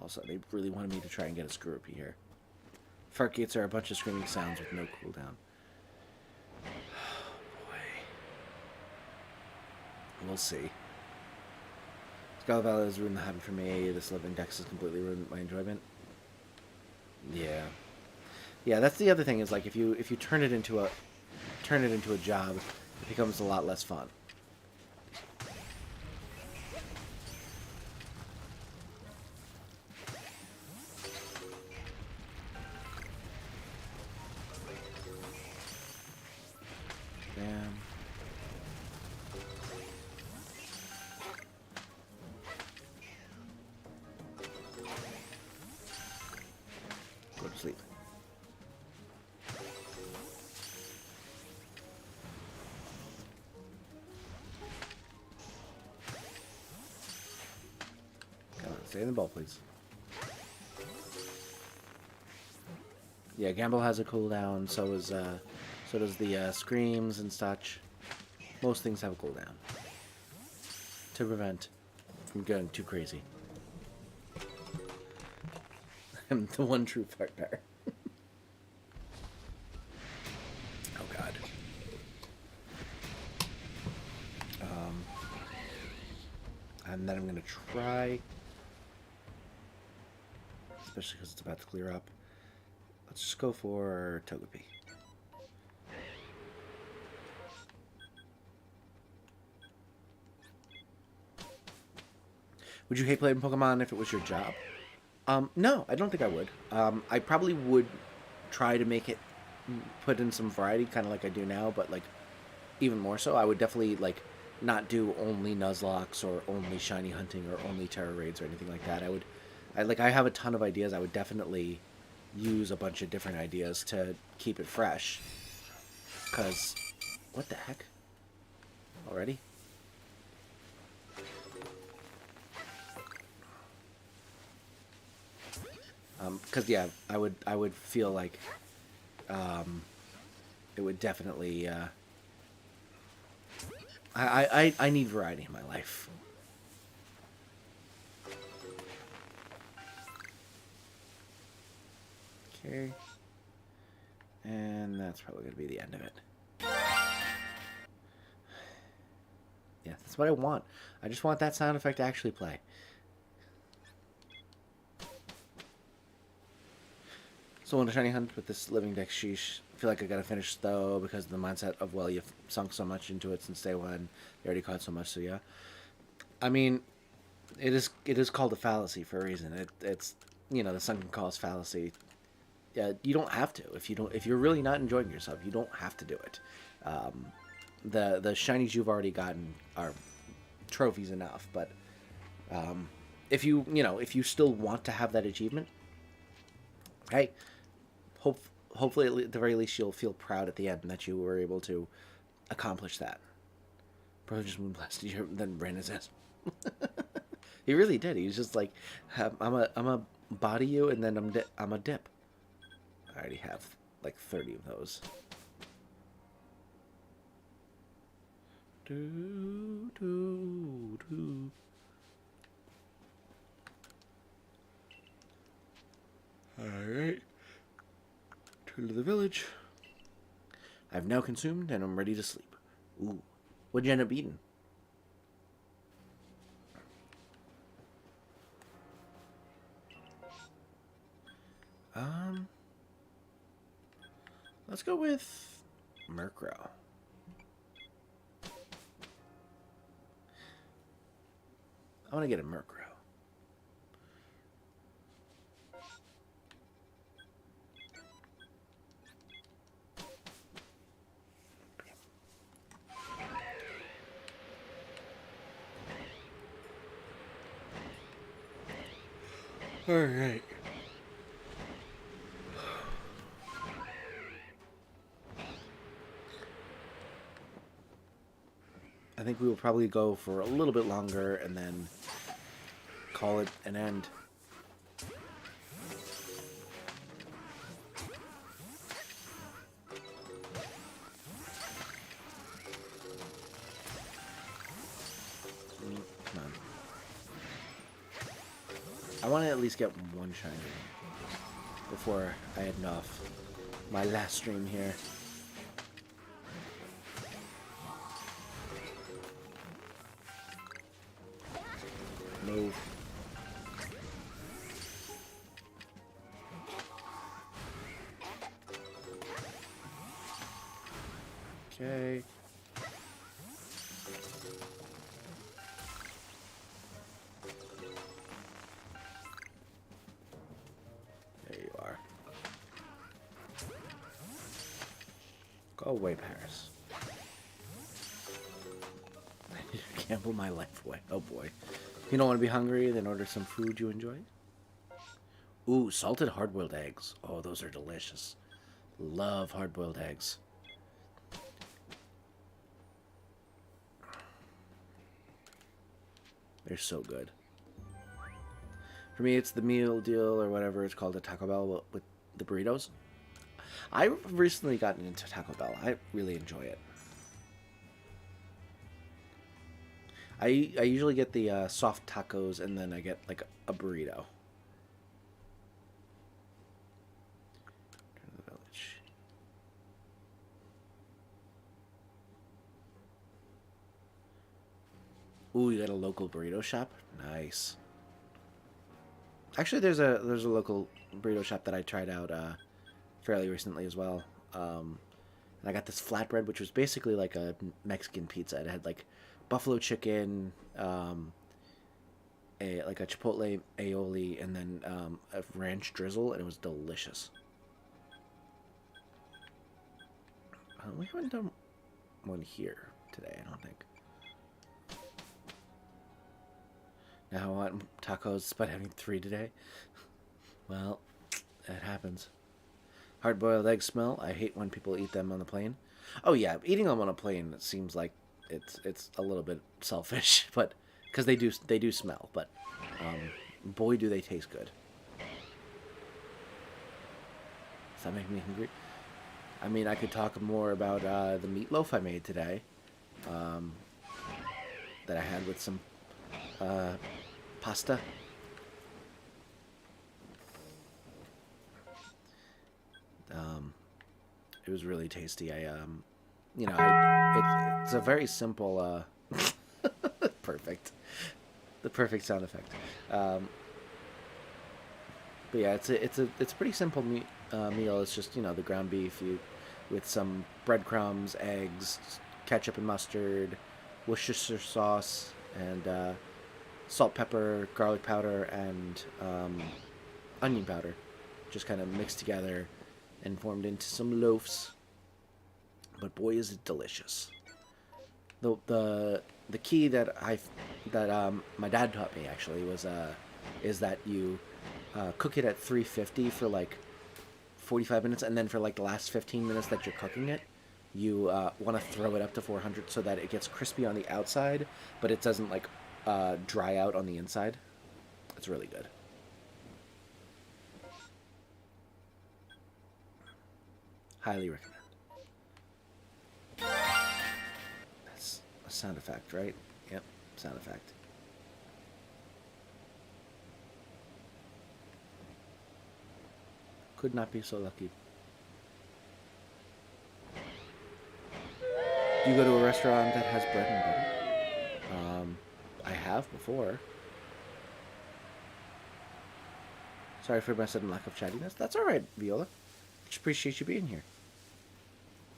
Also, they really wanted me to try and get a Screwpy here. Fart gates are a bunch of screaming sounds with no cooldown. We'll see. Scarlet Valley has ruined the habit for me. This living dex has completely ruined my enjoyment. Yeah. Yeah, that's the other thing is like if you turn it into a job, it becomes a lot less fun. Damn. Go to sleep. Come on, stay in the ball, please. Yeah, Gamble has a cooldown. So is So does the screams and such. Most things have a cooldown to prevent from going too crazy. I'm the one true fart bear. Oh god. And then I'm gonna try, especially because it's about to clear up. Let's just go for Togepi. Would you hate playing Pokemon if it was your job? No, I don't think I would. I probably would try to make it, put in some variety, kind of like I do now, but like even more so. I would definitely like not do only Nuzlocks or only shiny hunting or only Terra raids or anything like that. I have a ton of ideas. I would definitely use a bunch of different ideas to keep it fresh. Cause, what the heck? Already? Cause yeah, I would feel like, it would definitely, I need variety in my life. Okay. And that's probably going to be the end of it. Yeah, that's what I want. I just want that sound effect to actually play. So on a shiny hunt with this living deck, sheesh. I feel like I gotta finish though because of the mindset of, well, you've sunk so much into it since day one. You already caught so much, so yeah. I mean, it is called a fallacy for a reason. It's the sunken cost fallacy. Yeah, you don't have to. If you're really not enjoying yourself, you don't have to do it. The shinies you've already gotten are trophies enough, but if you still want to have that achievement, hey, hopefully at the very least you'll feel proud at the end that you were able to accomplish that. Bro just moonblasted you, then ran his ass. He really did. He was just like, I'm a body you, and then I'm a dip. I already have like 30 of those. Do, do, do. Alright. Turn to the village. I've now consumed and I'm ready to sleep. Ooh. What'd you end up eating? Let's go with Murkrow. I want to get a Murkrow. All right. I think we will probably go for a little bit longer and then call it an end. Come on. I want to at least get one shiny before I end off my last stream here. Move. Okay. There you are. Go away, Paris. Gamble my life away. Oh boy. You don't want to be hungry, then order some food you enjoy. Ooh, salted hard-boiled eggs. Oh, those are delicious. Love hard-boiled eggs. They're so good. For me, it's the meal deal or whatever it's called at Taco Bell with the burritos. I've recently gotten into Taco Bell. I really enjoy it. I usually get the soft tacos, and then I get like a burrito. Turn to the village. Ooh, you got a local burrito shop? Nice. Actually, there's a local burrito shop that I tried out fairly recently as well. And I got this flatbread, which was basically like a Mexican pizza. It had like buffalo chicken, like a chipotle aioli, and then a ranch drizzle, and it was delicious. We haven't done one here today, I don't think. Now I want tacos, but having 3 today. Well, that happens. Hard-boiled egg smell. I hate when people eat them on the plane. Oh yeah, eating them on a plane, it seems like it's a little bit selfish, but because they do smell, but boy do they taste good. Does that make me hungry? I mean, I could talk more about the meatloaf I made today, that I had with some pasta. It was really tasty. It's a very simple, perfect, the perfect sound effect. But yeah, it's a pretty simple meal. It's just the ground beef with some breadcrumbs, eggs, ketchup and mustard, Worcestershire sauce, and salt, pepper, garlic powder, and onion powder, just kind of mixed together and formed into some loaves. But boy, is it delicious. The key that my dad taught me actually is that you cook it at 350 for like 45 minutes, and then for like the last 15 minutes that you're cooking it, you want to throw it up to 400 so that it gets crispy on the outside, but it doesn't like dry out on the inside. It's really good. Highly recommend. That's a sound effect, right? Yep, sound effect. Could not be so lucky. Do you go to a restaurant that has bread and butter? I have before. Sorry for my sudden lack of chattiness. That's alright, Viola. Just appreciate you being here.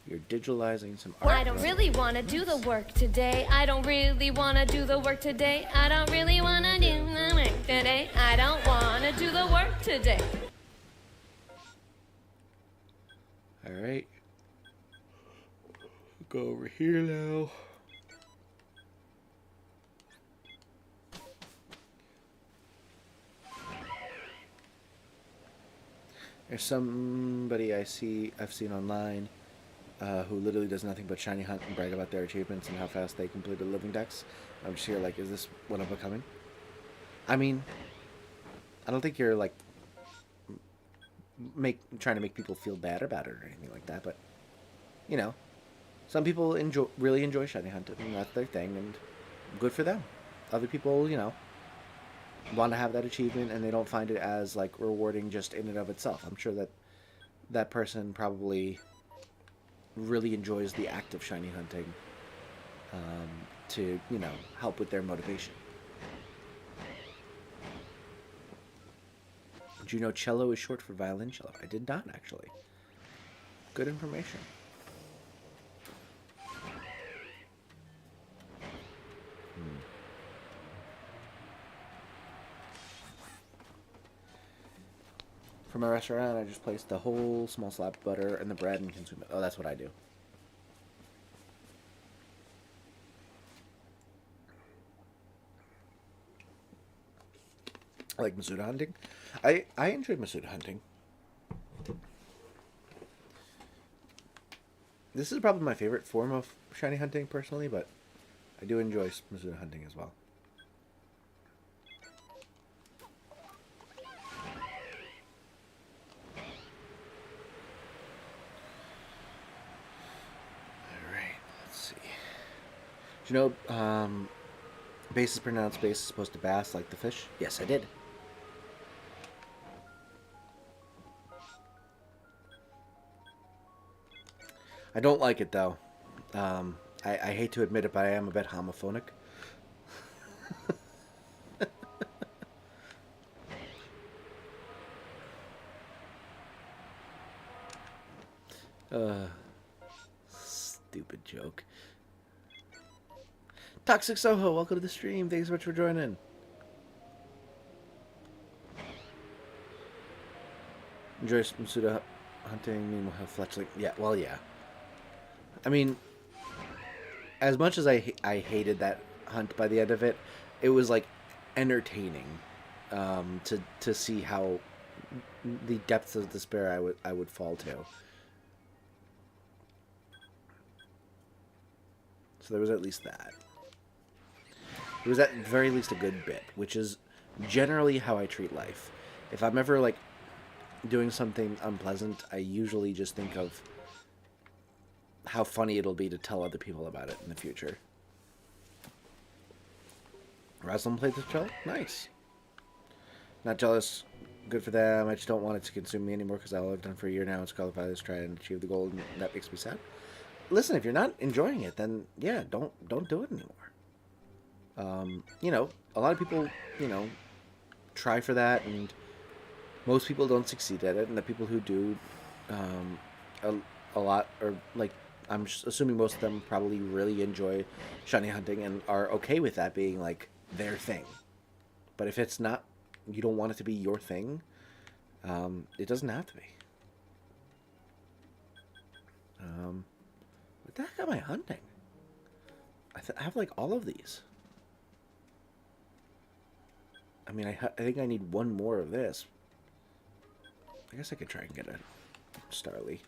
You're digitalizing some art. I don't really want to do the work today. I don't really want to do the work today. I don't really want to do the work today. I don't want to do the work today. Alright. Go over here now. There's somebody I've seen online who literally does nothing but shiny hunt and brag about their achievements and how fast they completed living decks. I'm just here like, is this what I'm becoming? I mean, I don't think you're like trying to make people feel bad about it or anything like that, but some people really enjoy shiny hunting, and that's their thing, and good for them. Other people, want to have that achievement, and they don't find it as like rewarding just in and of itself. I'm sure that person probably really enjoys the act of shiny hunting to help with their motivation. Did you know cello is short for violoncello? I did not, actually. Good information. For my restaurant, I just placed the whole small slab of butter and the bread and consume it. Oh, that's what I do. I like Masuda hunting. I enjoy Masuda hunting. This is probably my favorite form of shiny hunting, personally, but I do enjoy Masuda hunting as well. Do you know bass is pronounced bass is supposed to bass like the fish? Yes, I did. I don't like it though. I hate to admit it, but I am a bit homophonic. Stupid joke. Toxic Soho, welcome to the stream. Thanks so much for joining. Enjoy some pseudo hunting. Meanwhile, have fletchling. Yeah, well, yeah. I mean, as much as I hated that hunt by the end of it, it was like entertaining to see how the depths of despair I would fall to. So there was at least that. It was at very least a good bit, which is generally how I treat life. If I'm ever like doing something unpleasant, I usually just think of how funny it'll be to tell other people about it in the future. Raslin played this show? Nice. Not jealous. Good for them. I just don't want it to consume me anymore because all I've done for a year now is qualify this, try and achieve the goal, and that makes me sad. Listen, if you're not enjoying it, then yeah, don't do it anymore. You know, a lot of people, you know, try for that, and most people don't succeed at it, and the people who do, a lot, or like, I'm assuming most of them probably really enjoy shiny hunting and are okay with that being like their thing. But if it's not, you don't want it to be your thing, it doesn't have to be. What the heck am I hunting? I have like all of these. I mean, I think I need one more of this. I guess I could try and get a Starly.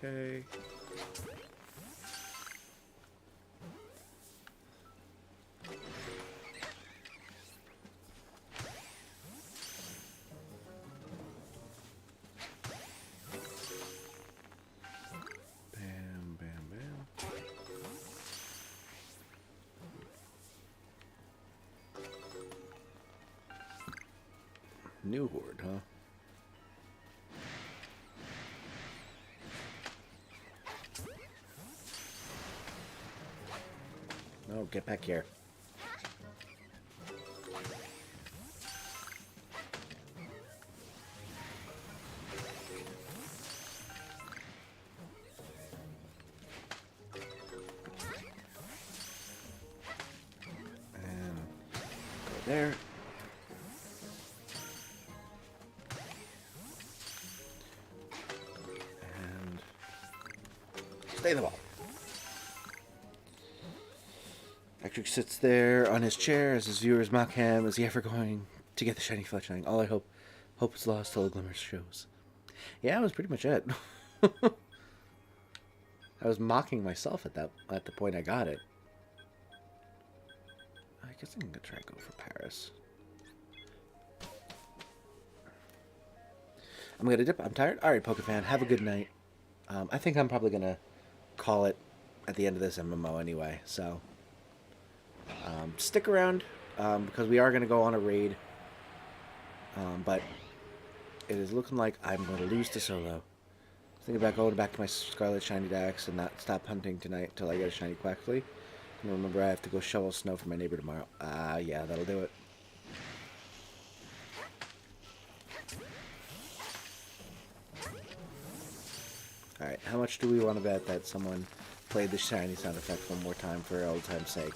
Okay. Bam, bam, bam. New horde, huh? No, get back here. And go there. And stay in the ball. Ectric sits there on his chair as his viewers mock him. Is he ever going to get the shiny fletchling? All I hope is lost till the glimmer shows. Yeah, that was pretty much it. I was mocking myself at the point I got it. I guess I'm gonna try and go for Paris. I'm gonna dip. I'm tired. All right, Pokefan, have a good night. I think I'm probably gonna call it at the end of this MMO anyway. So. Stick around, because we are going to go on a raid, but it is looking like I'm going to lose to solo. Thinking about going back to my Scarlet Shiny Dex and not stop hunting tonight until I get a Shiny Quaxly. And remember, I have to go shovel snow for my neighbor tomorrow. Yeah, that'll do it. Alright, how much do we want to bet that someone played the shiny sound effect one more time for old time's sake?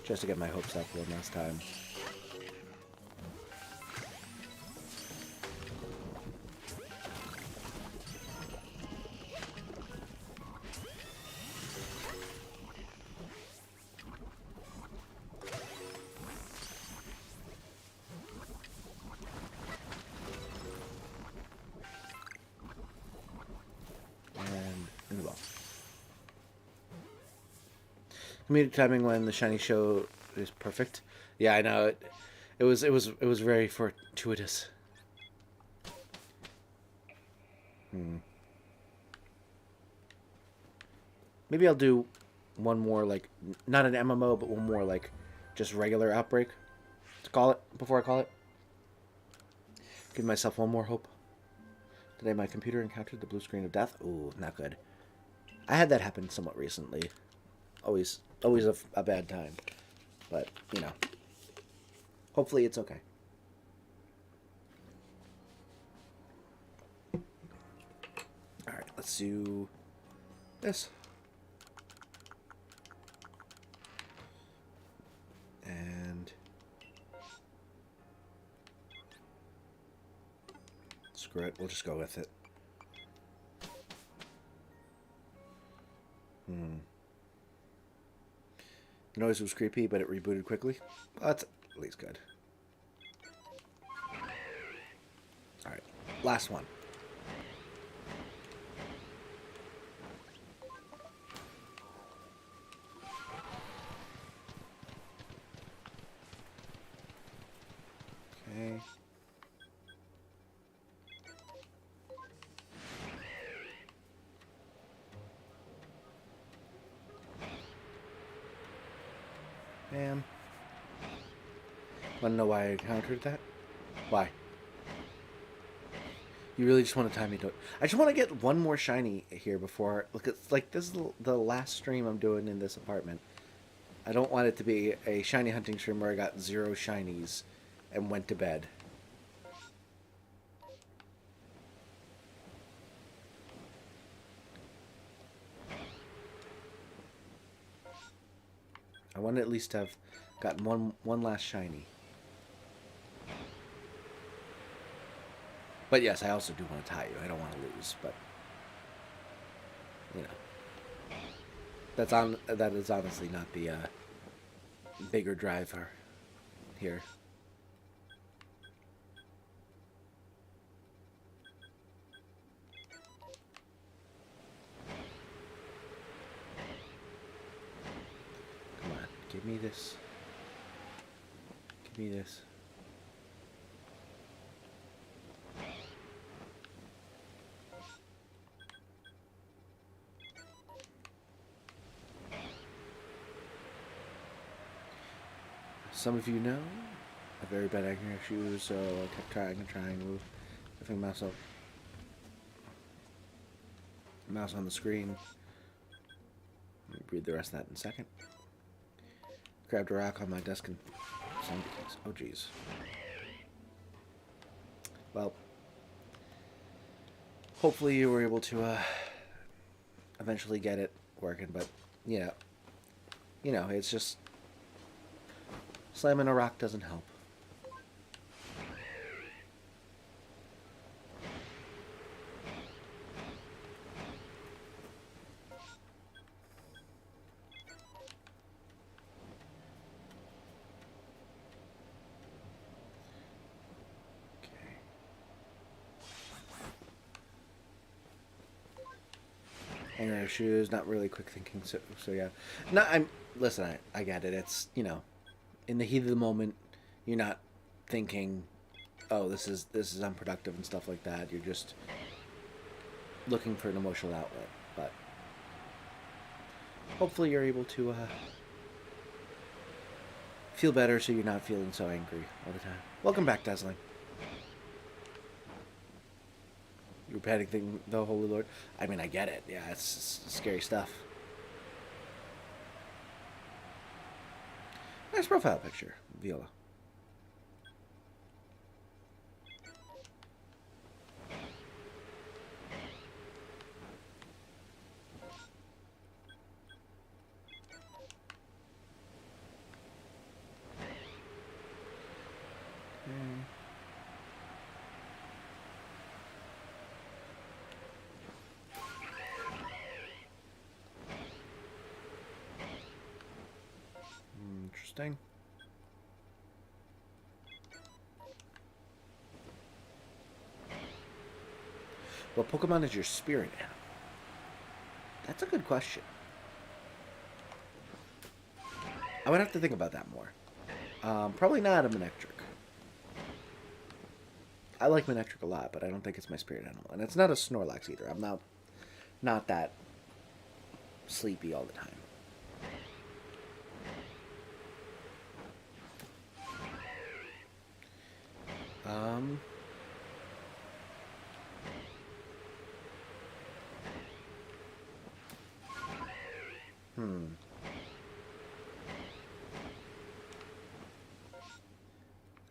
Just to get my hopes up one last time. And in the ball. Comedic timing when the shiny show is perfect. Yeah, I know it. It was very fortuitous. Maybe I'll do one more, like, not an MMO, but one more, like, just regular Outbreak to call it, before I call it. Give myself one more hope. Today my computer encountered the blue screen of death. Ooh, not good. I had that happen somewhat recently. Always a bad time. But, you know, hopefully it's okay. Alright, let's do this. And screw it, we'll just go with it. The noise was creepy, but it rebooted quickly. Well, that's at least good. Alright, last one. Okay. Bam. Want to know why I encountered that? Why? You really just want to time me to it. I just want to get one more shiny here before... Look, it's like this is the last stream I'm doing in this apartment. I don't want it to be a shiny hunting stream where I got 0 shinies and went to bed. I want to at least have gotten one last shiny. But yes, I also do want to tie you. I don't want to lose, but you know, that is honestly not the bigger driver here. Come on, give me this. Give me this. Some of you know, a very bad acting issue, so I kept trying and trying to move the mouse on the screen. Let me read the rest of that in a second. Grabbed a rock on my desk and zombie keys. Oh jeez. Well, hopefully you were able to eventually get it working, but yeah, you know, it's just slamming a rock doesn't help. Hanging out of shoes, not really quick thinking, so yeah. No, listen, I get it. It's, you know, in the heat of the moment, you're not thinking, oh, this is unproductive and stuff like that. You're just looking for an emotional outlet. But hopefully you're able to feel better so you're not feeling so angry all the time. Welcome back, Dazzling. You're panicking the Holy Lord. I mean, I get it. Yeah, it's scary stuff. Nice profile picture, Viola. Interesting. What Pokemon is your spirit animal? That's a good question. I would have to think about that more. Probably not a Manectric. I like Manectric a lot, but I don't think it's my spirit animal. And it's not a Snorlax either. I'm not that sleepy all the time.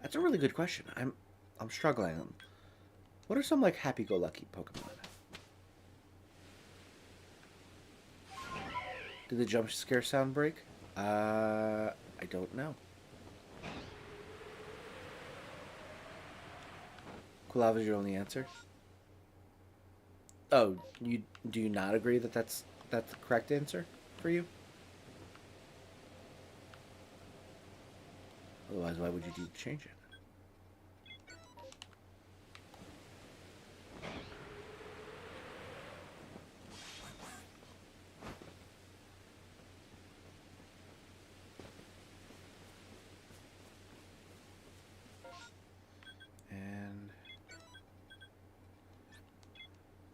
That's a really good question. I'm struggling. What are some like happy-go-lucky Pokemon? Did the jump scare sound break? I don't know. Kulava is your only answer? Oh, do you not agree that that's the correct answer for you? Otherwise, why would you change it? And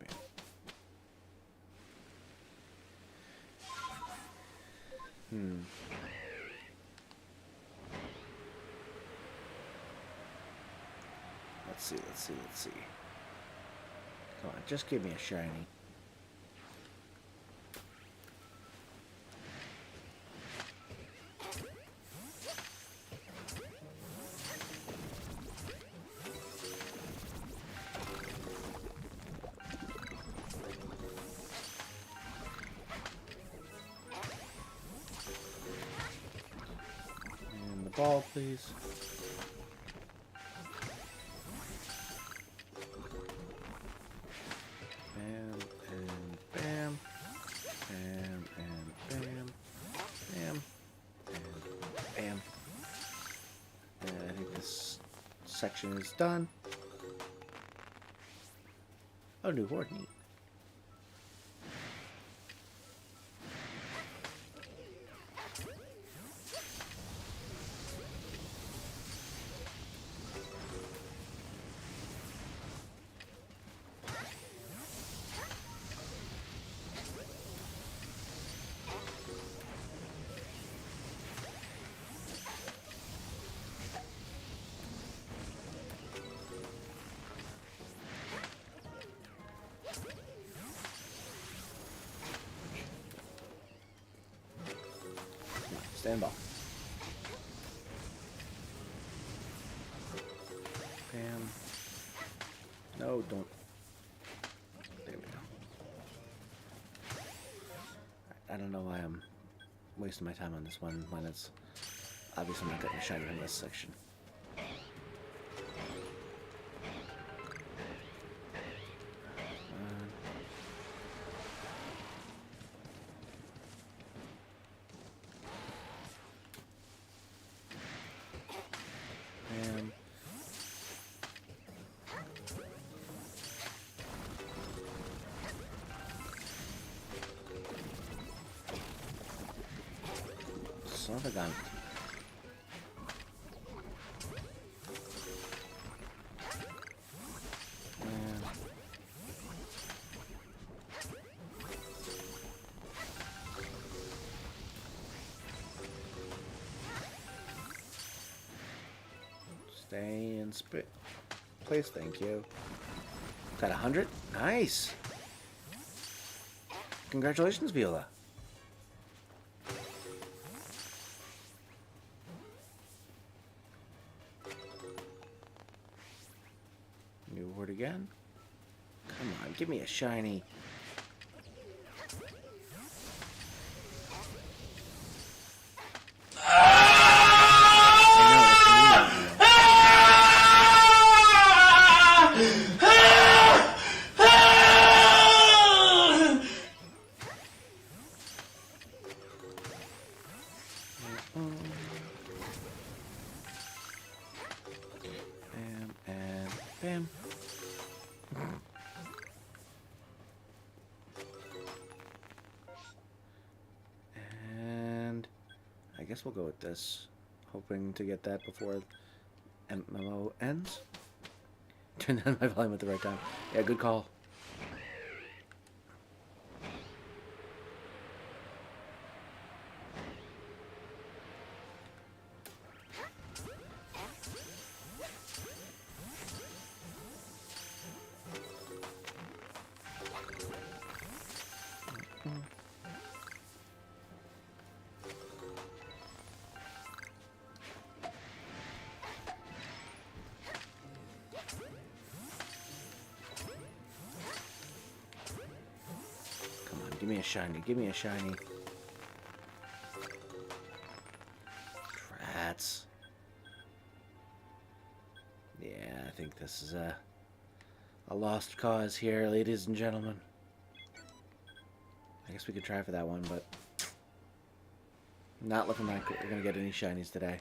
bam. Let's see. Come on, just give me a shiny. And the ball, please. Section is done. Oh, new horde, neat. Stand by. Bam. No, don't. There we go. I don't know why I'm wasting my time on this one when it's obviously not getting a shiny in this section. Son of a gun. Stay in place, thank you. Got 100? Nice! Congratulations, Viola. New word again? Come on, give me a shiny. Bam. guess we'll go with this. Hoping to get that before MMO ends. Turn down my volume at the right time. Yeah, good call. Give me a shiny. Give me a shiny. Rats. Yeah, I think this is a lost cause here, ladies and gentlemen. I guess we could try for that one, but not looking like we're gonna get any shinies today,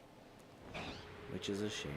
which is a shame.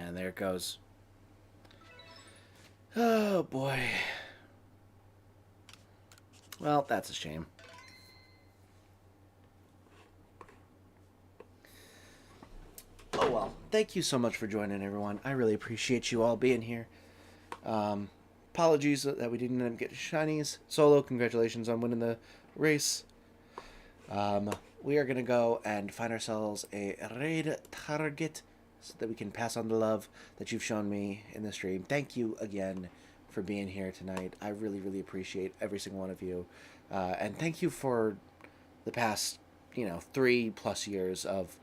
And there it goes. Oh boy. Well, that's a shame. Oh well. Thank you so much for joining, everyone. I really appreciate you all being here. Apologies that we didn't get shinies. Solo, congratulations on winning the race. We are going to go and find ourselves a raid target so that we can pass on the love that you've shown me in the stream. Thank you again for being here tonight. I really, really appreciate every single one of you. And thank you for the past, 3+ years of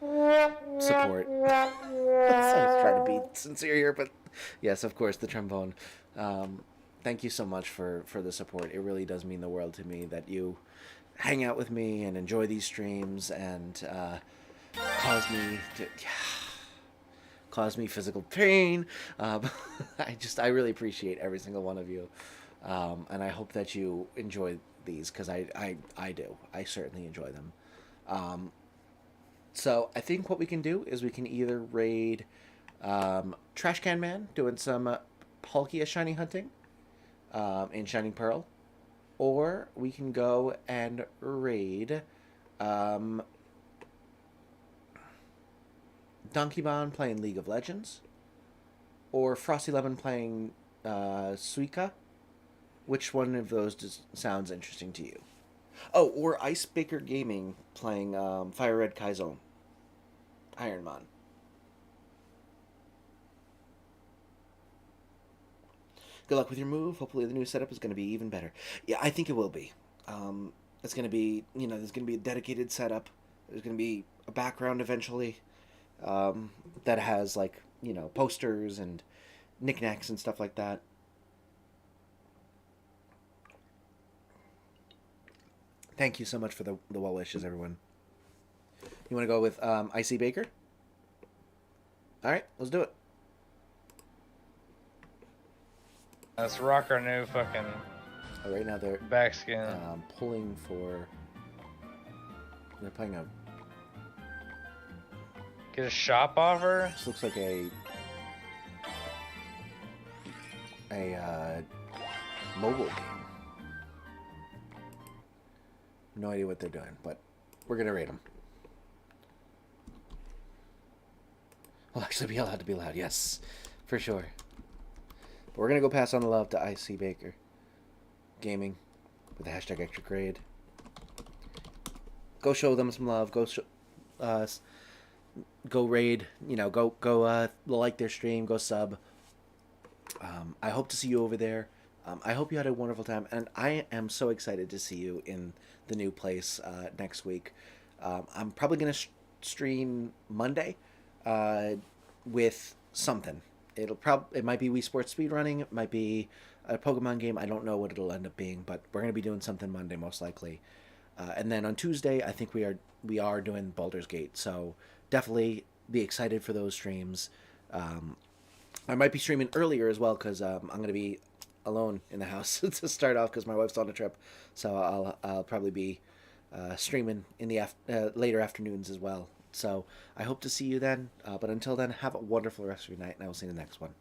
support. I was trying to be sincere here, but yes, of course, the trombone. Thank you so much for the support. It really does mean the world to me that you hang out with me and enjoy these streams and cause me physical pain. I really appreciate every single one of you, and I hope that you enjoy these, because I do. I certainly enjoy them. So I think what we can do is we can either raid Trash Can Man doing some Palkia shiny hunting in Shining Pearl, or we can go and raid Donkey Bon playing League of Legends, or Frosty Lemon playing Suika. Which one of those sounds interesting to you? Oh, or Ice Baker Gaming playing Fire Red Kaizo Ironmon. Good luck with your move. Hopefully the new setup is going to be even better. Yeah, I think it will be. It's going to be, there's going to be a dedicated setup. There's going to be a background eventually that has, posters and knickknacks and stuff like that. Thank you so much for the well wishes, everyone. You want to go with Icy Baker? All right, let's do it. Let's rock our new fucking Right now they're back skin. pulling for... They're playing a... Get a shop offer? This looks like a mobile game. No idea what they're doing, but we're gonna rate them. We'll actually be allowed to be loud, yes, for sure. But we're gonna go pass on the love to IC Baker Gaming with the hashtag #ElectriCrew. Go show them some love. Go raid. Go like their stream. Go sub. I hope to see you over there. I hope you had a wonderful time, and I am so excited to see you in the new place next week. I'm probably going to stream Monday with something. It might be Wii Sports speedrunning, it might be a Pokemon game. I don't know what it'll end up being, but we're gonna be doing something Monday most likely. And then on Tuesday, I think we are doing Baldur's Gate. So definitely be excited for those streams. I might be streaming earlier as well because I'm gonna be alone in the house to start off because my wife's on a trip. So I'll probably be streaming in the later afternoons as well. So I hope to see you then. But until then, have a wonderful rest of your night, and I will see you in the next one.